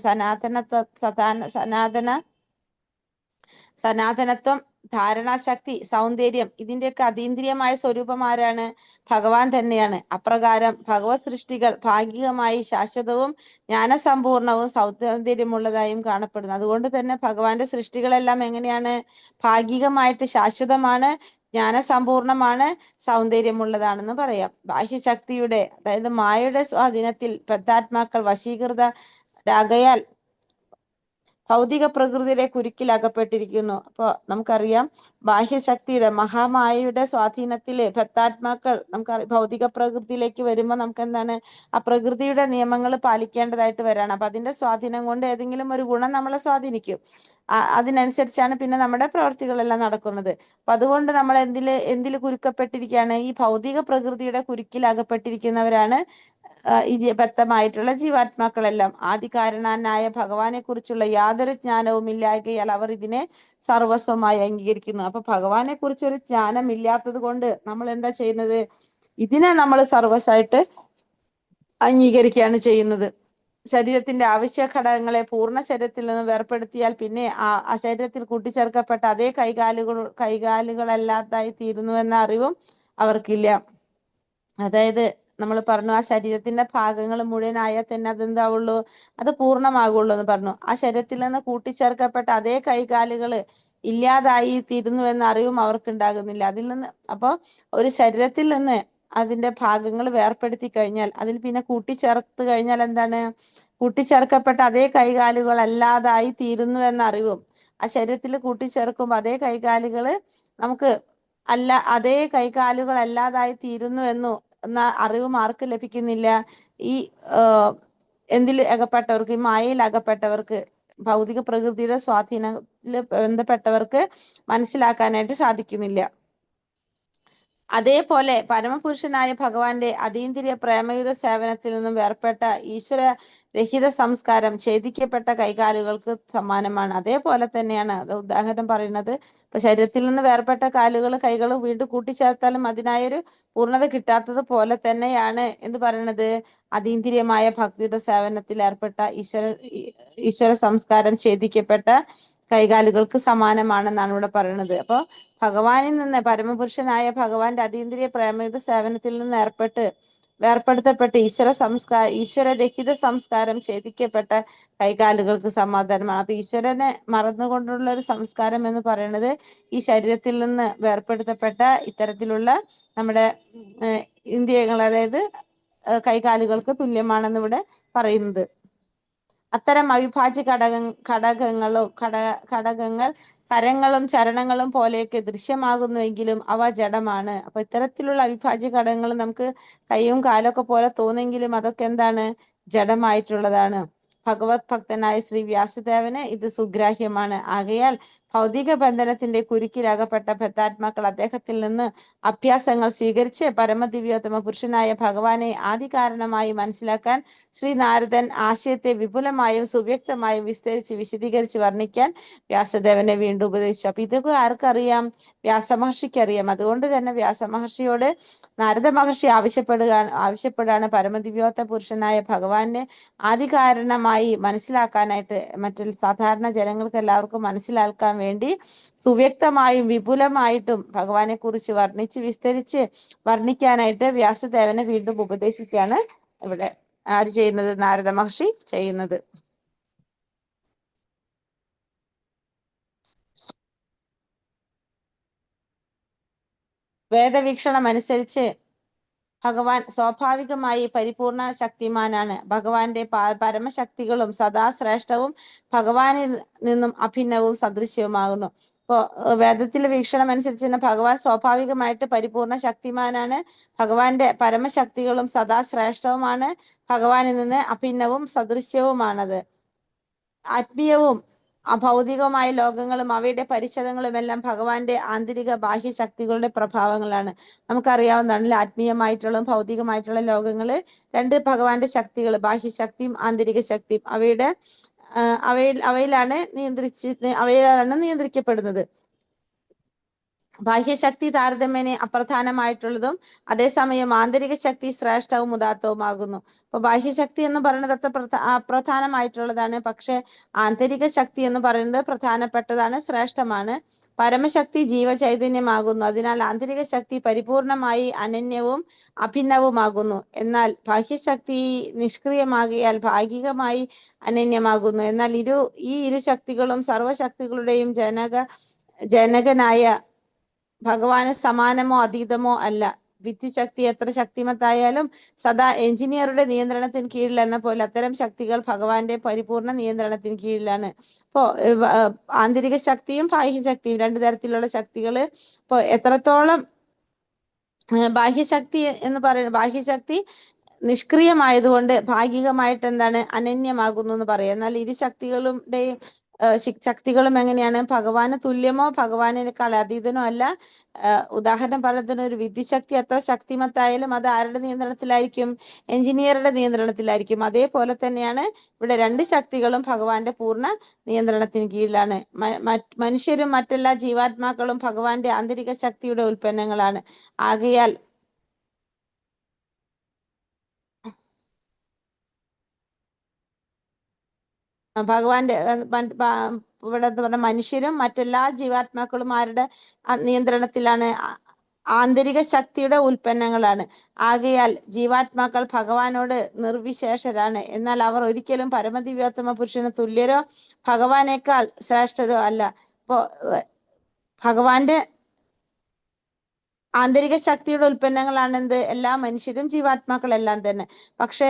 സനാതനത്വം, ധാരണാശക്തി, സൗന്ദര്യം ഇതിന്റെയൊക്കെ അതീന്ദ്രിയമായ സ്വരൂപം ആരാണ്? ഭഗവാൻ തന്നെയാണ്. അപ്രകാരം ഭഗവത് സൃഷ്ടികൾ ഭാഗികമായി ശാശ്വതവും ജ്ഞാനസമ്പൂർണവും സൗന്ദര്യമുള്ളതായും കാണപ്പെടുന്നു. അതുകൊണ്ട് തന്നെ ഭഗവാന്റെ സൃഷ്ടികളെല്ലാം എങ്ങനെയാണ്? ഭാഗികമായിട്ട് ശാശ്വതമാണ്, ജ്ഞാനസമ്പൂർണമാണ്, സൗന്ദര്യമുള്ളതാണെന്ന് പറയാം. ബാഹ്യശക്തിയുടെ അതായത് മായയുടെ സ്വാധീനത്തിൽ ബദ്ധാത്മാക്കൾ വശീകൃതരാകയാൽ ഭൗതിക പ്രകൃതിയുടെ കുരുക്കിൽ അകപ്പെട്ടിരിക്കുന്നു. അപ്പോൾ നമുക്കറിയാം ബാഹ്യശക്തിയുടെ മഹാമായയുടെ സ്വാധീനത്തില് ബദ്ധാത്മാക്കൾ ഭൗതിക പ്രകൃതിയിലേക്ക് വരുമ്പോൾ നമുക്ക് എന്താണ്? ആ പ്രകൃതിയുടെ നിയമങ്ങൾ പാലിക്കേണ്ടതായിട്ട് വരാണ്. അപ്പൊ അതിന്റെ സ്വാധീനം കൊണ്ട് ഏതെങ്കിലും ഒരു ഗുണം നമ്മളെ സ്വാധീനിക്കും. അതിനനുസരിച്ചാണ് പിന്നെ നമ്മുടെ പ്രവർത്തികളെല്ലാം നടക്കുന്നത്. അപ്പൊ അതുകൊണ്ട് നമ്മൾ എന്തില് കുരുക്കപ്പെട്ടിരിക്കുകയാണ്? ഈ ഭൗതിക പ്രകൃതിയുടെ കുരുക്കിൽ അകപ്പെട്ടിരിക്കുന്നവരാണ് ഈ ബദ്ധമായിട്ടുള്ള ജീവാത്മാക്കളെല്ലാം. ആദികാരണനായ ഭഗവാനെ കുറിച്ചുള്ള യാതൊരു ജ്ഞാനവും ഇല്ലായകയാൽ അവർ ഇതിനെ സർവസ്വമായി അംഗീകരിക്കുന്നു. അപ്പൊ ഭഗവാനെ കുറിച്ചൊരു ജ്ഞാനം ഇല്ലാത്തത് കൊണ്ട് നമ്മൾ എന്താ ചെയ്യുന്നത്? ഇതിനെ നമ്മൾ സർവസ്വായിട്ട് അംഗീകരിക്കുകയാണ് ചെയ്യുന്നത്. ശരീരത്തിന്റെ ആവശ്യ ഘടകങ്ങളെ പൂർണ്ണ ശരീരത്തിൽ നിന്ന് വേർപ്പെടുത്തിയാൽ പിന്നെ ആ ശരീരത്തിൽ കൂട്ടിച്ചേർക്കപ്പെട്ട അതേ കൈകാലുകളല്ലാതായി തീരുന്നുവെന്ന അറിവും അവർക്കില്ല. അതായത് നമ്മൾ പറഞ്ഞു ആ ശരീരത്തിന്റെ ഭാഗങ്ങൾ മുഴുവനായാൽ തന്നെ അതെന്താവുള്ളൂ? അത് പൂർണ്ണമാകുള്ളൂ എന്ന് പറഞ്ഞു. ആ ശരീരത്തിൽ നിന്ന് കൂട്ടിച്ചേർക്കപ്പെട്ട അതേ കൈകാലുകള് ഇല്ലാതായി തീരുന്നുവെന്ന അറിവും അവർക്കുണ്ടാകുന്നില്ല. അതിൽ നിന്ന് അപ്പൊ ഒരു ശരീരത്തിൽ നിന്ന് അതിന്റെ ഭാഗങ്ങൾ വേർപ്പെടുത്തി കഴിഞ്ഞാൽ അതിൽ പിന്നെ കൂട്ടിച്ചേർത്ത് കഴിഞ്ഞാൽ എന്താണ്? കൂട്ടിച്ചേർക്കപ്പെട്ട അതേ കൈകാലുകൾ അല്ലാതായി തീരുന്നു എന്ന അറിവും, ആ ശരീരത്തിൽ കൂട്ടിച്ചേർക്കുമ്പോൾ അതേ കൈകാലുകള് നമുക്ക് അതേ കൈകാലുകൾ അല്ലാതായി തീരുന്നു എന്ന അറിവും ആർക്ക് ലഭിക്കുന്നില്ല? ഈ എന്തിൽ അകപ്പെട്ടവർക്ക്, ഈ മായയിൽ അകപ്പെട്ടവർക്ക്, ഭൗതിക പ്രകൃതിയുടെ സ്വാധീനത്തിൽ ബന്ധപ്പെട്ടവർക്ക് മനസ്സിലാക്കാനായിട്ട് സാധിക്കുന്നില്ല. അതേപോലെ പരമപുരുഷനായ ഭഗവാന്റെ അതീന്ദ്രിയ പ്രേമയുധ സേവനത്തിൽ നിന്നും വേർപെട്ട ഈശ്വര രഹിത സംസ്കാരം ഛേദിക്കപ്പെട്ട കൈകാലുകൾക്ക് സമാനമാണ്. അതേപോലെ തന്നെയാണ് ഉദാഹരണം പറയുന്നത്. ഇപ്പൊ ശരീരത്തിൽ നിന്ന് വേർപെട്ട കൈകൾ വീണ്ടും കൂട്ടിച്ചേർത്താലും അതിനായൊരു പൂർണ്ണത കിട്ടാത്തത് പോലെ തന്നെയാണ് എന്ത് പറയുന്നത്? അതീന്ദ്രിയമായ ഭക്തിയുടെ സേവനത്തിൽ ഏർപ്പെട്ട ഈശ്വര സംസ്കാരം ഛേദിക്കപ്പെട്ട കൈകാലുകൾക്ക് സമാനമാണെന്നാണ് ഇവിടെ പറയുന്നത്. അപ്പൊ ഭഗവാനിൽ നിന്ന്, പരമപുരുഷനായ ഭഗവാന്റെ അതീന്ദ്രിയ പ്രേമയുധ സേവനത്തിൽ നിന്ന് വേർപ്പെടുത്തപ്പെട്ട് ഈശ്വരരഹിത സംസ്കാരം ഛേദിക്കപ്പെട്ട കൈകാലുകൾക്ക് സമാധാനമാണ്. അപ്പൊ ഈശ്വരനെ മറന്നുകൊണ്ടുള്ള ഒരു സംസ്കാരം എന്ന് പറയുന്നത് ഈ ശരീരത്തിൽ നിന്ന് വേർപ്പെടുത്തപ്പെട്ട ഇത്തരത്തിലുള്ള നമ്മുടെ ഇന്ദ്രിയങ്ങൾ, അതായത് കൈകാലുകൾക്ക് തുല്യമാണെന്ന് ഇവിടെ പറയുന്നത്. അത്തരം അവിഭാജ്യ ഘടകങ്ങൾ കരങ്ങളും ചരണങ്ങളും പോലെയൊക്കെ ദൃശ്യമാകുന്നുവെങ്കിലും അവ ജഡമാണ്. അപ്പൊ ഇത്തരത്തിലുള്ള അവിഭാജ്യ ഘടകങ്ങൾ നമുക്ക് കൈയും കാലൊക്കെ പോലെ തോന്നെങ്കിലും അതൊക്കെ എന്താണ്? ജഡമായിട്ടുള്ളതാണ്. ഭഗവത് ഭക്തനായ ശ്രീ വ്യാസദേവന് ഇത് സുഗ്രാഹ്യമാണ്. ആകയാൽ ഭൗതിക ബന്ധനത്തിന്റെ കുരുക്കിലകപ്പെട്ട ബദ്ധാത്മാക്കൾ അദ്ദേഹത്തിൽ നിന്ന് അഭ്യാസങ്ങൾ സ്വീകരിച്ച് പരമദിവ്യോത്തമ പുരുഷനായ ഭഗവാനെ ആദികാരണമായി മനസ്സിലാക്കാൻ ശ്രീ നാരദൻ ആശയത്തെ വിപുലമായും സുവ്യക്തമായും വിശദീകരിച്ച് വർണ്ണിക്കാൻ വ്യാസദേവനെ വീണ്ടും ഉപദേശിച്ചു. അപ്പൊ ഇതൊക്കെ ആർക്കറിയാം? വ്യാസമഹർഷിക്കറിയാം. അതുകൊണ്ട് തന്നെ വ്യാസമഹർഷിയോട് നാരദ മഹർഷി ആവശ്യപ്പെടുകയാണ് പരമദിവ്യോത്തമ പുരുഷനായ ഭഗവാനെ ആദികാരണമായി മനസ്സിലാക്കാനായിട്ട്, മറ്റു സാധാരണ ജനങ്ങൾക്ക് എല്ലാവർക്കും മനസ്സിലാക്കാൻ വേണ്ടി സുവ്യക്തമായും വിപുലമായിട്ടും ഭഗവാനെ കുറിച്ച് വിസ്തരിച്ച് വർണ്ണിക്കാനായിട്ട് വ്യാസദേവനെ വീണ്ടും ഉപദേശിക്കുകയാണ് ഇവിടെ ആര് ചെയ്യുന്നത്? നാരദ മഹർഷി ചെയ്യുന്നത്. വേദവീക്ഷണം അനുസരിച്ച് ഭഗവാൻ സ്വാഭാവികമായി പരിപൂർണ ശക്തിമാനാണ്. ഭഗവാന്റെ പരമശക്തികളും സദാ ശ്രേഷ്ഠവും ഭഗവാനിൽ നിന്നും അഭിന്നവും സദൃശ്യവുമാകുന്നു. ഇപ്പോ വേദത്തിലെ വീക്ഷണം അനുസരിച്ച് തന്നെ ഭഗവാൻ സ്വാഭാവികമായിട്ട് പരിപൂർണ ശക്തിമാനാണ്. ഭഗവാന്റെ പരമശക്തികളും സദാ ശ്രേഷ്ഠവുമാണ്. ഭഗവാനിൽ നിന്ന് അഭിന്നവും സദൃശ്യവുമാണത്. ആത്മീയവും അഭൗതികമായ ലോകങ്ങളും അവയുടെ പരിച്ഛേദങ്ങളും എല്ലാം ഭഗവാന്റെ ആന്തരിക ബാഹ്യ ശക്തികളുടെ പ്രഭാവങ്ങളാണ്. നമുക്കറിയാവുന്നതാണ് ആത്മീയമായിട്ടുള്ള ഭൗതികമായിട്ടുള്ള ലോകങ്ങള് രണ്ട് ഭഗവാന്റെ ശക്തികൾ, ബാഹ്യശക്തിയും ആന്തരിക ശക്തിയും. അവയിലാണ് നിയന്ത്രിക്കപ്പെടുന്നത്. ബാഹ്യശക്തി താരതമ്യേന അപ്രധാനമായിട്ടുള്ളതും അതേസമയം ആന്തരിക ശക്തി ശ്രേഷ്ഠവും ഉദാത്തവുമാകുന്നു. അപ്പൊ ബാഹ്യശക്തി എന്ന് പറയുന്നത് അത്ര അപ്രധാനമായിട്ടുള്ളതാണ്. പക്ഷെ ആന്തരിക ശക്തി എന്ന് പറയുന്നത് പ്രധാനപ്പെട്ടതാണ്, ശ്രേഷ്ഠമാണ്. പരമശക്തി ജീവചൈതന്യമാകുന്നു. അതിനാൽ ആന്തരിക ശക്തി പരിപൂർണമായി അനന്യവും അഭിന്നവുമാകുന്നു. എന്നാൽ ബാഹ്യശക്തി നിഷ്ക്രിയമാകിയാൽ ഭാഗികമായി അനന്യമാകുന്നു. എന്നാൽ ഈ ഇരു ശക്തികളും സർവശക്തികളുടെയും ജനകനായ ഭഗവാന് സമാനമോ അതീതമോ അല്ല. വിദ്യുശക്തി എത്ര ശക്തിമത്തായാലും സദാ എഞ്ചിനീയറുടെ നിയന്ത്രണത്തിന് കീഴിൽ എന്ന പോലെ അത്തരം ശക്തികൾ ഭഗവാന്റെ പരിപൂർണ നിയന്ത്രണത്തിന് കീഴിലാണ്. ഇപ്പോ ആന്തരിക ശക്തിയും ബാഹ്യശക്തിയും രണ്ടു തരത്തിലുള്ള ശക്തികള് ഇപ്പോ എത്രത്തോളം ബാഹ്യശക്തി എന്ന് പറയുന്നത്, ബാഹ്യശക്തി നിഷ്ക്രിയമായതുകൊണ്ട് ഭാഗികമായിട്ട് എന്താണ് അനന്യമാകുന്നു എന്ന് പറയാം. എന്നാൽ ഇരു ശക്തികളും എങ്ങനെയാണ്? ഭഗവാന് തുല്യമോ ഭഗവാനേക്കാൾ അതീതനോ അല്ല. ഉദാഹരണം പറയുന്നതിന് ഒരു വിദ്യുശക്തി എത്ര ശക്തിമത്തായാലും അത് ആരുടെ നിയന്ത്രണത്തിലായിരിക്കും? എഞ്ചിനീയറുടെ നിയന്ത്രണത്തിലായിരിക്കും. അതേപോലെ തന്നെയാണ് ഇവിടെ രണ്ട് ശക്തികളും ഭഗവാന്റെ പൂർണ്ണ നിയന്ത്രണത്തിന് കീഴിലാണ്. മനുഷ്യരും മറ്റെല്ലാ ജീവാത്മാക്കളും ഭഗവാന്റെ ആന്തരിക ശക്തിയുടെ ഉൽപ്പന്നങ്ങളാണ്. ആകയാൽ ഭഗവാന്റെ ഇവിടെ പറഞ്ഞ മനുഷ്യരും മറ്റെല്ലാ ജീവാത്മാക്കളും ആരുടെ നിയന്ത്രണത്തിലാണ്? ആന്തരിക ശക്തിയുടെ ഉൽപ്പന്നങ്ങളാണ്. ആകയാൽ ജീവാത്മാക്കൾ ഭഗവാനോട് നിർവിശേഷരാണ്. എന്നാൽ അവർ ഒരിക്കലും പരമദിവ്യോത്തമ പുരുഷന് തുല്യരോ ഭഗവാനേക്കാൾ ശ്രേഷ്ഠരോ അല്ല. ഇപ്പോ ഭഗവാന്റെ ആന്തരിക ശക്തിയുടെ ഉൽപ്പന്നങ്ങളാണ് എന്ത്? എല്ലാ മനുഷ്യരും ജീവാത്മാക്കളെല്ലാം തന്നെ. പക്ഷെ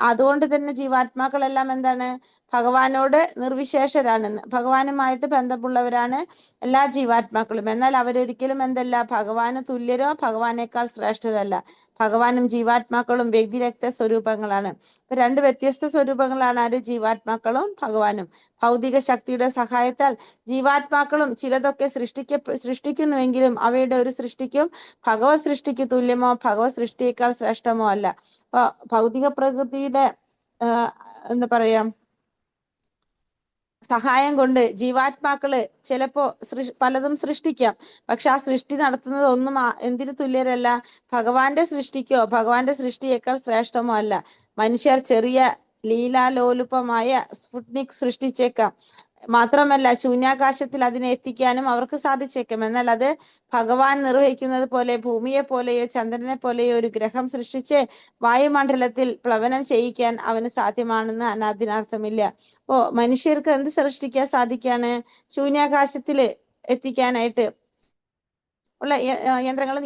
അതുകൊണ്ട് തന്നെ ജീവാത്മാക്കളെല്ലാം എന്താണ്? ഭഗവാനോട് നിർവിശേഷരാണ്, ഭഗവാനുമായിട്ട് ബന്ധമുള്ളവരാണ് എല്ലാ ജീവാത്മാക്കളും. എന്നാൽ അവരൊരിക്കലും എന്തല്ല? ഭഗവാന് തുല്യരോ ഭഗവാനേക്കാൾ ശ്രേഷ്ഠരല്ല. ഭഗവാനും ജീവാത്മാക്കളും വ്യക്തിരക്ത സ്വരൂപങ്ങളാണ്. ഇപ്പൊ രണ്ട് വ്യത്യസ്ത സ്വരൂപങ്ങളാണ് ആര്? ജീവാത്മാക്കളും ഭഗവാനും. ഭൗതിക ശക്തിയുടെ സഹായത്താൽ ജീവാത്മാക്കളും ചിലതൊക്കെ സൃഷ്ടിക്കുന്നുവെങ്കിലും അവയുടെ ഒരു സൃഷ്ടിക്കും ഭഗവത് സൃഷ്ടിക്ക് തുല്യമോ ഭഗവത് സൃഷ്ടിയേക്കാൾ ശ്രേഷ്ഠമോ അല്ല. അപ്പൊ ഭൗതിക പ്രകൃതിയുടെ എന്താ പറയാ സഹായം കൊണ്ട് ജീവാത്മാക്കള് ചിലപ്പോ പലതും സൃഷ്ടിക്കാം. പക്ഷെ ആ സൃഷ്ടി നടത്തുന്നത് ഒന്നും എന്തിനു തുല്യരല്ല? ഭഗവാന്റെ സൃഷ്ടിക്കോ ഭഗവാന്റെ സൃഷ്ടിയേക്കാൾ ശ്രേഷ്ഠമോ അല്ല. മനുഷ്യർ ചെറിയ ലീലാലോലുപമായ സ്പുട്നിക് സൃഷ്ടിച്ചേക്കാം. മാത്രമല്ല ശൂന്യാകാശത്തിൽ അതിനെ എത്തിക്കാനും അവർക്ക് സാധിച്ചേക്കാം. എന്നാൽ അത് ഭഗവാൻ നിർവഹിക്കുന്നത് പോലെ ഭൂമിയെ പോലെയോ ചന്ദ്രനെ പോലെയോ ഒരു ഗ്രഹം സൃഷ്ടിച്ച് വായുമണ്ഡലത്തിൽ പ്ലവനം ചെയ്യിക്കാൻ അവന് സാധ്യമാണെന്ന് അതിനർത്ഥമില്ല. അപ്പോ മനുഷ്യർക്ക് എന്ത് സൃഷ്ടിക്കാൻ സാധിക്കാണ്? ശൂന്യാകാശത്തിൽ എത്തിക്കാനായിട്ട് ഉള്ള യന്ത്രങ്ങൾ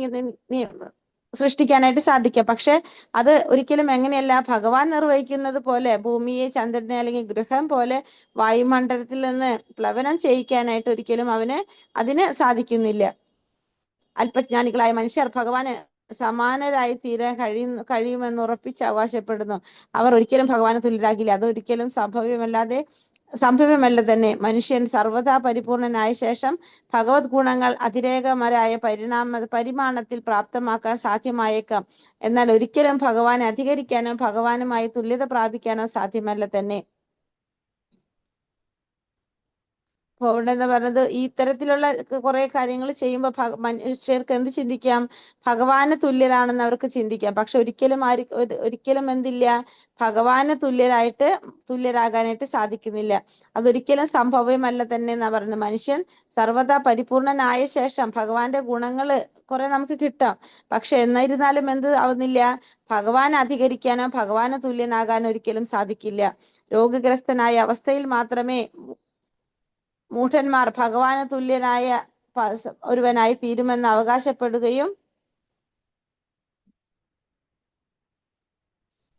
സൃഷ്ടിക്കാനായിട്ട് സാധിക്കാം. പക്ഷെ അത് ഒരിക്കലും എങ്ങനെയല്ല? ഭഗവാൻ നിർവഹിക്കുന്നത് പോലെ ഭൂമിയെ ചന്ദ്രനെ അല്ലെങ്കിൽ ഗ്രഹം പോലെ വായുമണ്ഡലത്തിൽ നിന്ന് പ്ലവനം ചെയ്യിക്കാനായിട്ട് ഒരിക്കലും അതിന് സാധിക്കുന്നില്ല. അല്പജ്ഞാനികളായ മനുഷ്യർ ഭഗവാന് സമാനരായി തീരാൻ കഴിയുമെന്ന് ഉറപ്പിച്ച് അവകാശപ്പെടുന്നു. അവർ ഒരിക്കലും ഭഗവാന് തുല്യരാകില്ല. അതൊരിക്കലും സംഭവ്യമല്ല തന്നെ. മനുഷ്യൻ സർവ്വതാ പരിപൂർണനായ ശേഷം ഭഗവത് ഗുണങ്ങൾ അതിരേകമരായ പരിമാണത്തിൽ പ്രാപ്തമാക്കാൻ സാധ്യമായേക്കാം. എന്നാൽ ഒരിക്കലും ഭഗവാനെ അധികരിക്കാനോ ഭഗവാനുമായി തുല്യത പ്രാപിക്കാനോ സാധ്യമല്ല തന്നെ. എന്താ പറഞ്ഞത്, ഈ ഇത്തരത്തിലുള്ള കുറെ കാര്യങ്ങൾ ചെയ്യുമ്പോൾ മനുഷ്യർക്ക് എന്ത് ചിന്തിക്കാം? ഭഗവാന് തുല്യരാണെന്ന് അവർക്ക് ചിന്തിക്കാം. പക്ഷെ ഒരിക്കലും എന്തില്ല, ഭഗവാന് തുല്യരാകാനായിട്ട് സാധിക്കുന്നില്ല. അതൊരിക്കലും സംഭവ്യമല്ല തന്നെ എന്നാ പറയുന്നത്. മനുഷ്യൻ സർവ്വതാ പരിപൂർണനായ ശേഷം ഭഗവാന്റെ ഗുണങ്ങള് കുറെ നമുക്ക് കിട്ടാം. പക്ഷെ എന്നിരുന്നാലും എന്ത് ആവുന്നില്ല, ഭഗവാനെ അധികരിക്കാനോ ഭഗവാന് തുല്യനാകാനോ ഒരിക്കലും സാധിക്കില്ല. രോഗഗ്രസ്തനായ അവസ്ഥയിൽ മാത്രമേ മൂഢന്മാർ ഭഗവാന് തുല്യനായ ഒരുവനായി തീരുമെന്ന് അവകാശപ്പെടുകയും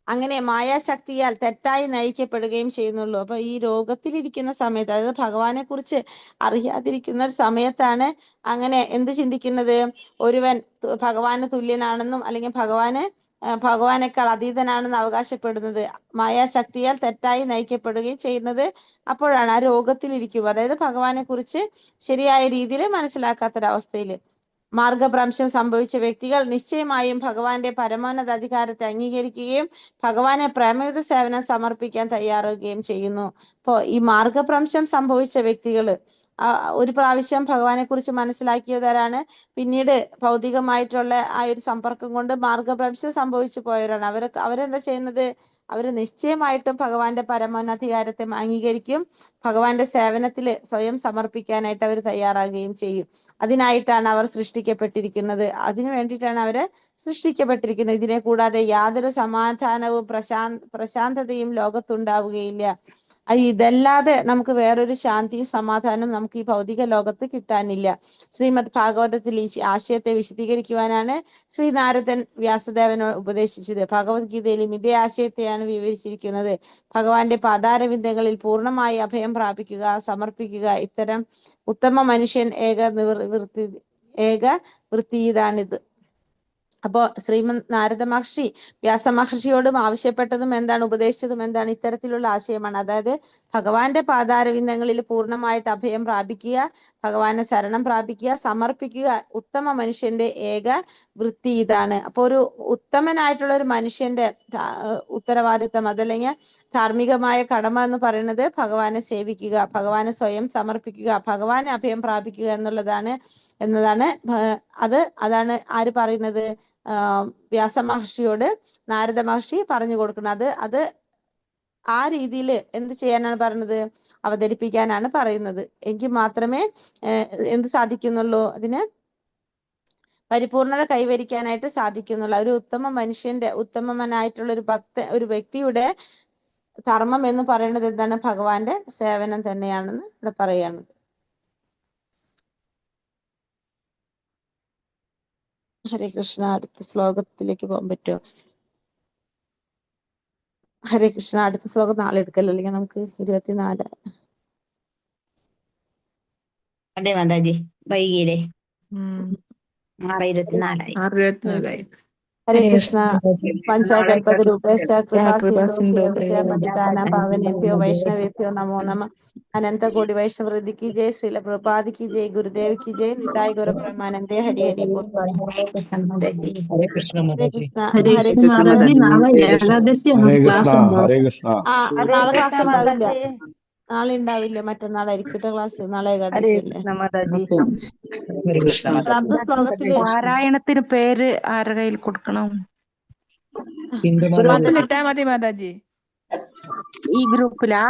അങ്ങനെ മായാശക്തിയാൽ തെറ്റായി നയിക്കപ്പെടുകയും ചെയ്യുന്നുള്ളൂ. അപ്പൊ ഈ രോഗത്തിലിരിക്കുന്ന സമയത്ത്, അതായത് ഭഗവാനെ കുറിച്ച് അറിയാതിരിക്കുന്ന സമയത്താണ് അങ്ങനെ എന്ത് ചിന്തിക്കുന്നത്? ഒരുവൻ ഭഗവാന് തുല്യനാണെന്നും അല്ലെങ്കിൽ ഭഗവാനേക്കാൾ അതീതനാണെന്ന് അവകാശപ്പെടുന്നത്. മായാശക്തിയാൽ തെറ്റായി നയിക്കപ്പെടുകയും ചെയ്യുന്നത് അപ്പോഴാണ്, ആ രോഗത്തിലിരിക്കും. അതായത് ഭഗവാനെ കുറിച്ച് ശരിയായ രീതിയിൽ മനസ്സിലാക്കാത്തൊരവസ്ഥയിൽ. മാർഗഭ്രംശം സംഭവിച്ച വ്യക്തികൾ നിശ്ചയമായും ഭഗവാന്റെ പരമോന്നത അധികാരത്തെ അംഗീകരിക്കുകയും ഭഗവാനെ പ്രേമയുത സേവനം സമർപ്പിക്കാൻ തയ്യാറാവുകയും ചെയ്യുന്നു. അപ്പോൾ ഈ മാർഗഭ്രംശം സംഭവിച്ച വ്യക്തികൾ ഒരു പ്രാവശ്യം ഭഗവാനെ കുറിച്ച് മനസ്സിലാക്കിയവരാണ്, പിന്നീട് ഭൗതികമായിട്ടുള്ള ആ ഒരു സമ്പർക്കം കൊണ്ട് മാർഗഭ്രംശം സംഭവിച്ചു പോയവരാണ്. അവരെന്താ ചെയ്യുന്നത്? അവർ നിശ്ചയമായിട്ടും ഭഗവാന്റെ പരമോന്നതാധികാരത്തെ അംഗീകരിക്കും, ഭഗവാന്റെ സേവനത്തിൽ സ്വയം സമർപ്പിക്കാനായിട്ട് അവർ തയ്യാറാകുകയും ചെയ്യും. അതിനായിട്ടാണ് അവർ സൃഷ്ടിക്കപ്പെട്ടിരിക്കുന്നത്. അതിനു വേണ്ടിയിട്ടാണ് അവര് സൃഷ്ടിക്കപ്പെട്ടിരിക്കുന്നത്. ഇതിനെ കൂടാതെ യാതൊരു സമാധാനവും പ്രശാന്തതയും ലോകത്തുണ്ടാവുകയില്ല. ഇതല്ലാതെ നമുക്ക് വേറൊരു ശാന്തിയും സമാധാനവും നമുക്ക് ഈ ഭൗതിക ലോകത്ത് കിട്ടാനില്ല. ശ്രീമദ് ഭാഗവതത്തിൽ ഈ ആശയത്തെ വിശദീകരിക്കുവാനാണ് ശ്രീനാരദൻ വ്യാസദേവനോട് ഉപദേശിച്ചത്. ഭഗവത്ഗീതയിലും ഇതേ ആശയത്തെയാണ് വിവരിച്ചിരിക്കുന്നത്. ഭഗവാന്റെ പാതാരവിന്ദങ്ങളിൽ പൂർണ്ണമായി അഭയം പ്രാപിക്കുക, സമർപ്പിക്കുക. ഇത്തരം ഉത്തമ മനുഷ്യൻ ഏക വൃത്തി ഇതാണിത്. അപ്പോൾ ശ്രീമദ് നാരദ മഹർഷി വ്യാസ മഹർഷിയോടും ആവശ്യപ്പെട്ടതും എന്താണ്, ഉപദേശിച്ചതും എന്താണ്? ഇത്തരത്തിലുള്ള ആശയമാണ്. അതായത് ഭഗവാന്റെ പാതാരവിന്ദങ്ങളിൽ പൂർണ്ണമായിട്ട് അഭയം പ്രാപിക്കുക, ഭഗവാനെ ശരണം പ്രാപിക്കുക, സമർപ്പിക്കുക. ഉത്തമ മനുഷ്യന്റെ ഏക വൃത്തി ഇതാണ്. അപ്പോൾ ഒരു ഉത്തമനായിട്ടുള്ള ഒരു മനുഷ്യന്റെ ഉത്തരവാദിത്തം, അതല്ലെങ്കിൽ ധാർമ്മികമായ കടമ എന്ന് പറയുന്നത് ഭഗവാനെ സേവിക്കുക, ഭഗവാനെ സ്വയം സമർപ്പിക്കുക, ഭഗവാനെ അഭയം പ്രാപിക്കുക എന്നതാണ് അതാണ് ആര് പറയുന്നത്? വ്യാസ മഹർഷിയോട് നാരദ മഹർഷി പറഞ്ഞു കൊടുക്കുന്നത്. അത് ആ രീതിയിൽ എന്ത് ചെയ്യാനാണ് പറയുന്നത്? അവതരിപ്പിക്കാനാണ് പറയുന്നത്. എങ്കിൽ മാത്രമേ എന്ത് സാധിക്കുന്നുള്ളൂ, അതിന് പരിപൂർണത കൈവരിക്കാനായിട്ട് സാധിക്കുന്നുള്ളൂ. ഒരു ഉത്തമനായിട്ടുള്ള ഒരു വ്യക്തിയുടെ ധർമ്മം എന്ന് പറയുന്നത് എന്താണ്? ഭഗവാന്റെ സേവനം തന്നെയാണെന്ന് ഇവിടെ പറയാണ്. ഹരേ കൃഷ്ണ. അടുത്ത ശ്ലോകത്തിലേക്ക് പോകാൻ പറ്റുമോ? ഹരേ കൃഷ്ണ. അടുത്ത ശ്ലോകം നാളെ എടുക്കല്ലോ, അല്ലെങ്കിൽ നമുക്ക് 24. അതെ മാതാജി, വൈകിയില്ലേ? 6:24. ഹരേ കൃഷ്ണ. പഞ്ചകൽപതരൂപേശ്ച കൃപാസിന്ധോ പതിതാനാം പാവനേഭ്യോ വൈഷ്ണവേഭ്യോ നമോ നമഃ. അനന്തകോടി വൈഷ്ണവൃന്ദി കി ജയ്. ശ്രീല പ്രഭുപാദ് കി ജയ്. ഗുരുദേവ് കി ജയ്. നിതായ് ഗൗര ബ്രഹ്മാനന്ദേ. ഹരി ഹരി ബോൾ. ഹരേ കൃഷ്ണ മാതാജി. ഹരേ കൃഷ്ണ മാതാജി. നാളെ ഏകാദശിയാണ്, ക്ലാസ് ഉണ്ടോ? ഹരേ കൃഷ്ണ. നാളെ ക്ലാസ് ഉണ്ടാവില്ല. നാളെ ഉണ്ടാവില്ല, മറ്റന്നാളായിരിക്കും ക്ലാസ്. നാളെ ഏകാദശി അല്ലേ? ഹരേ കൃഷ്ണ. ശ്ലോകത്തില് പാരായണത്തിന് പേര് ആരുടെ കയ്യിൽ കൊടുക്കണം? ഗ്രൂപ്പിലിട്ടാ മതി മാതാജി. ഈ ഗ്രൂപ്പിലാ?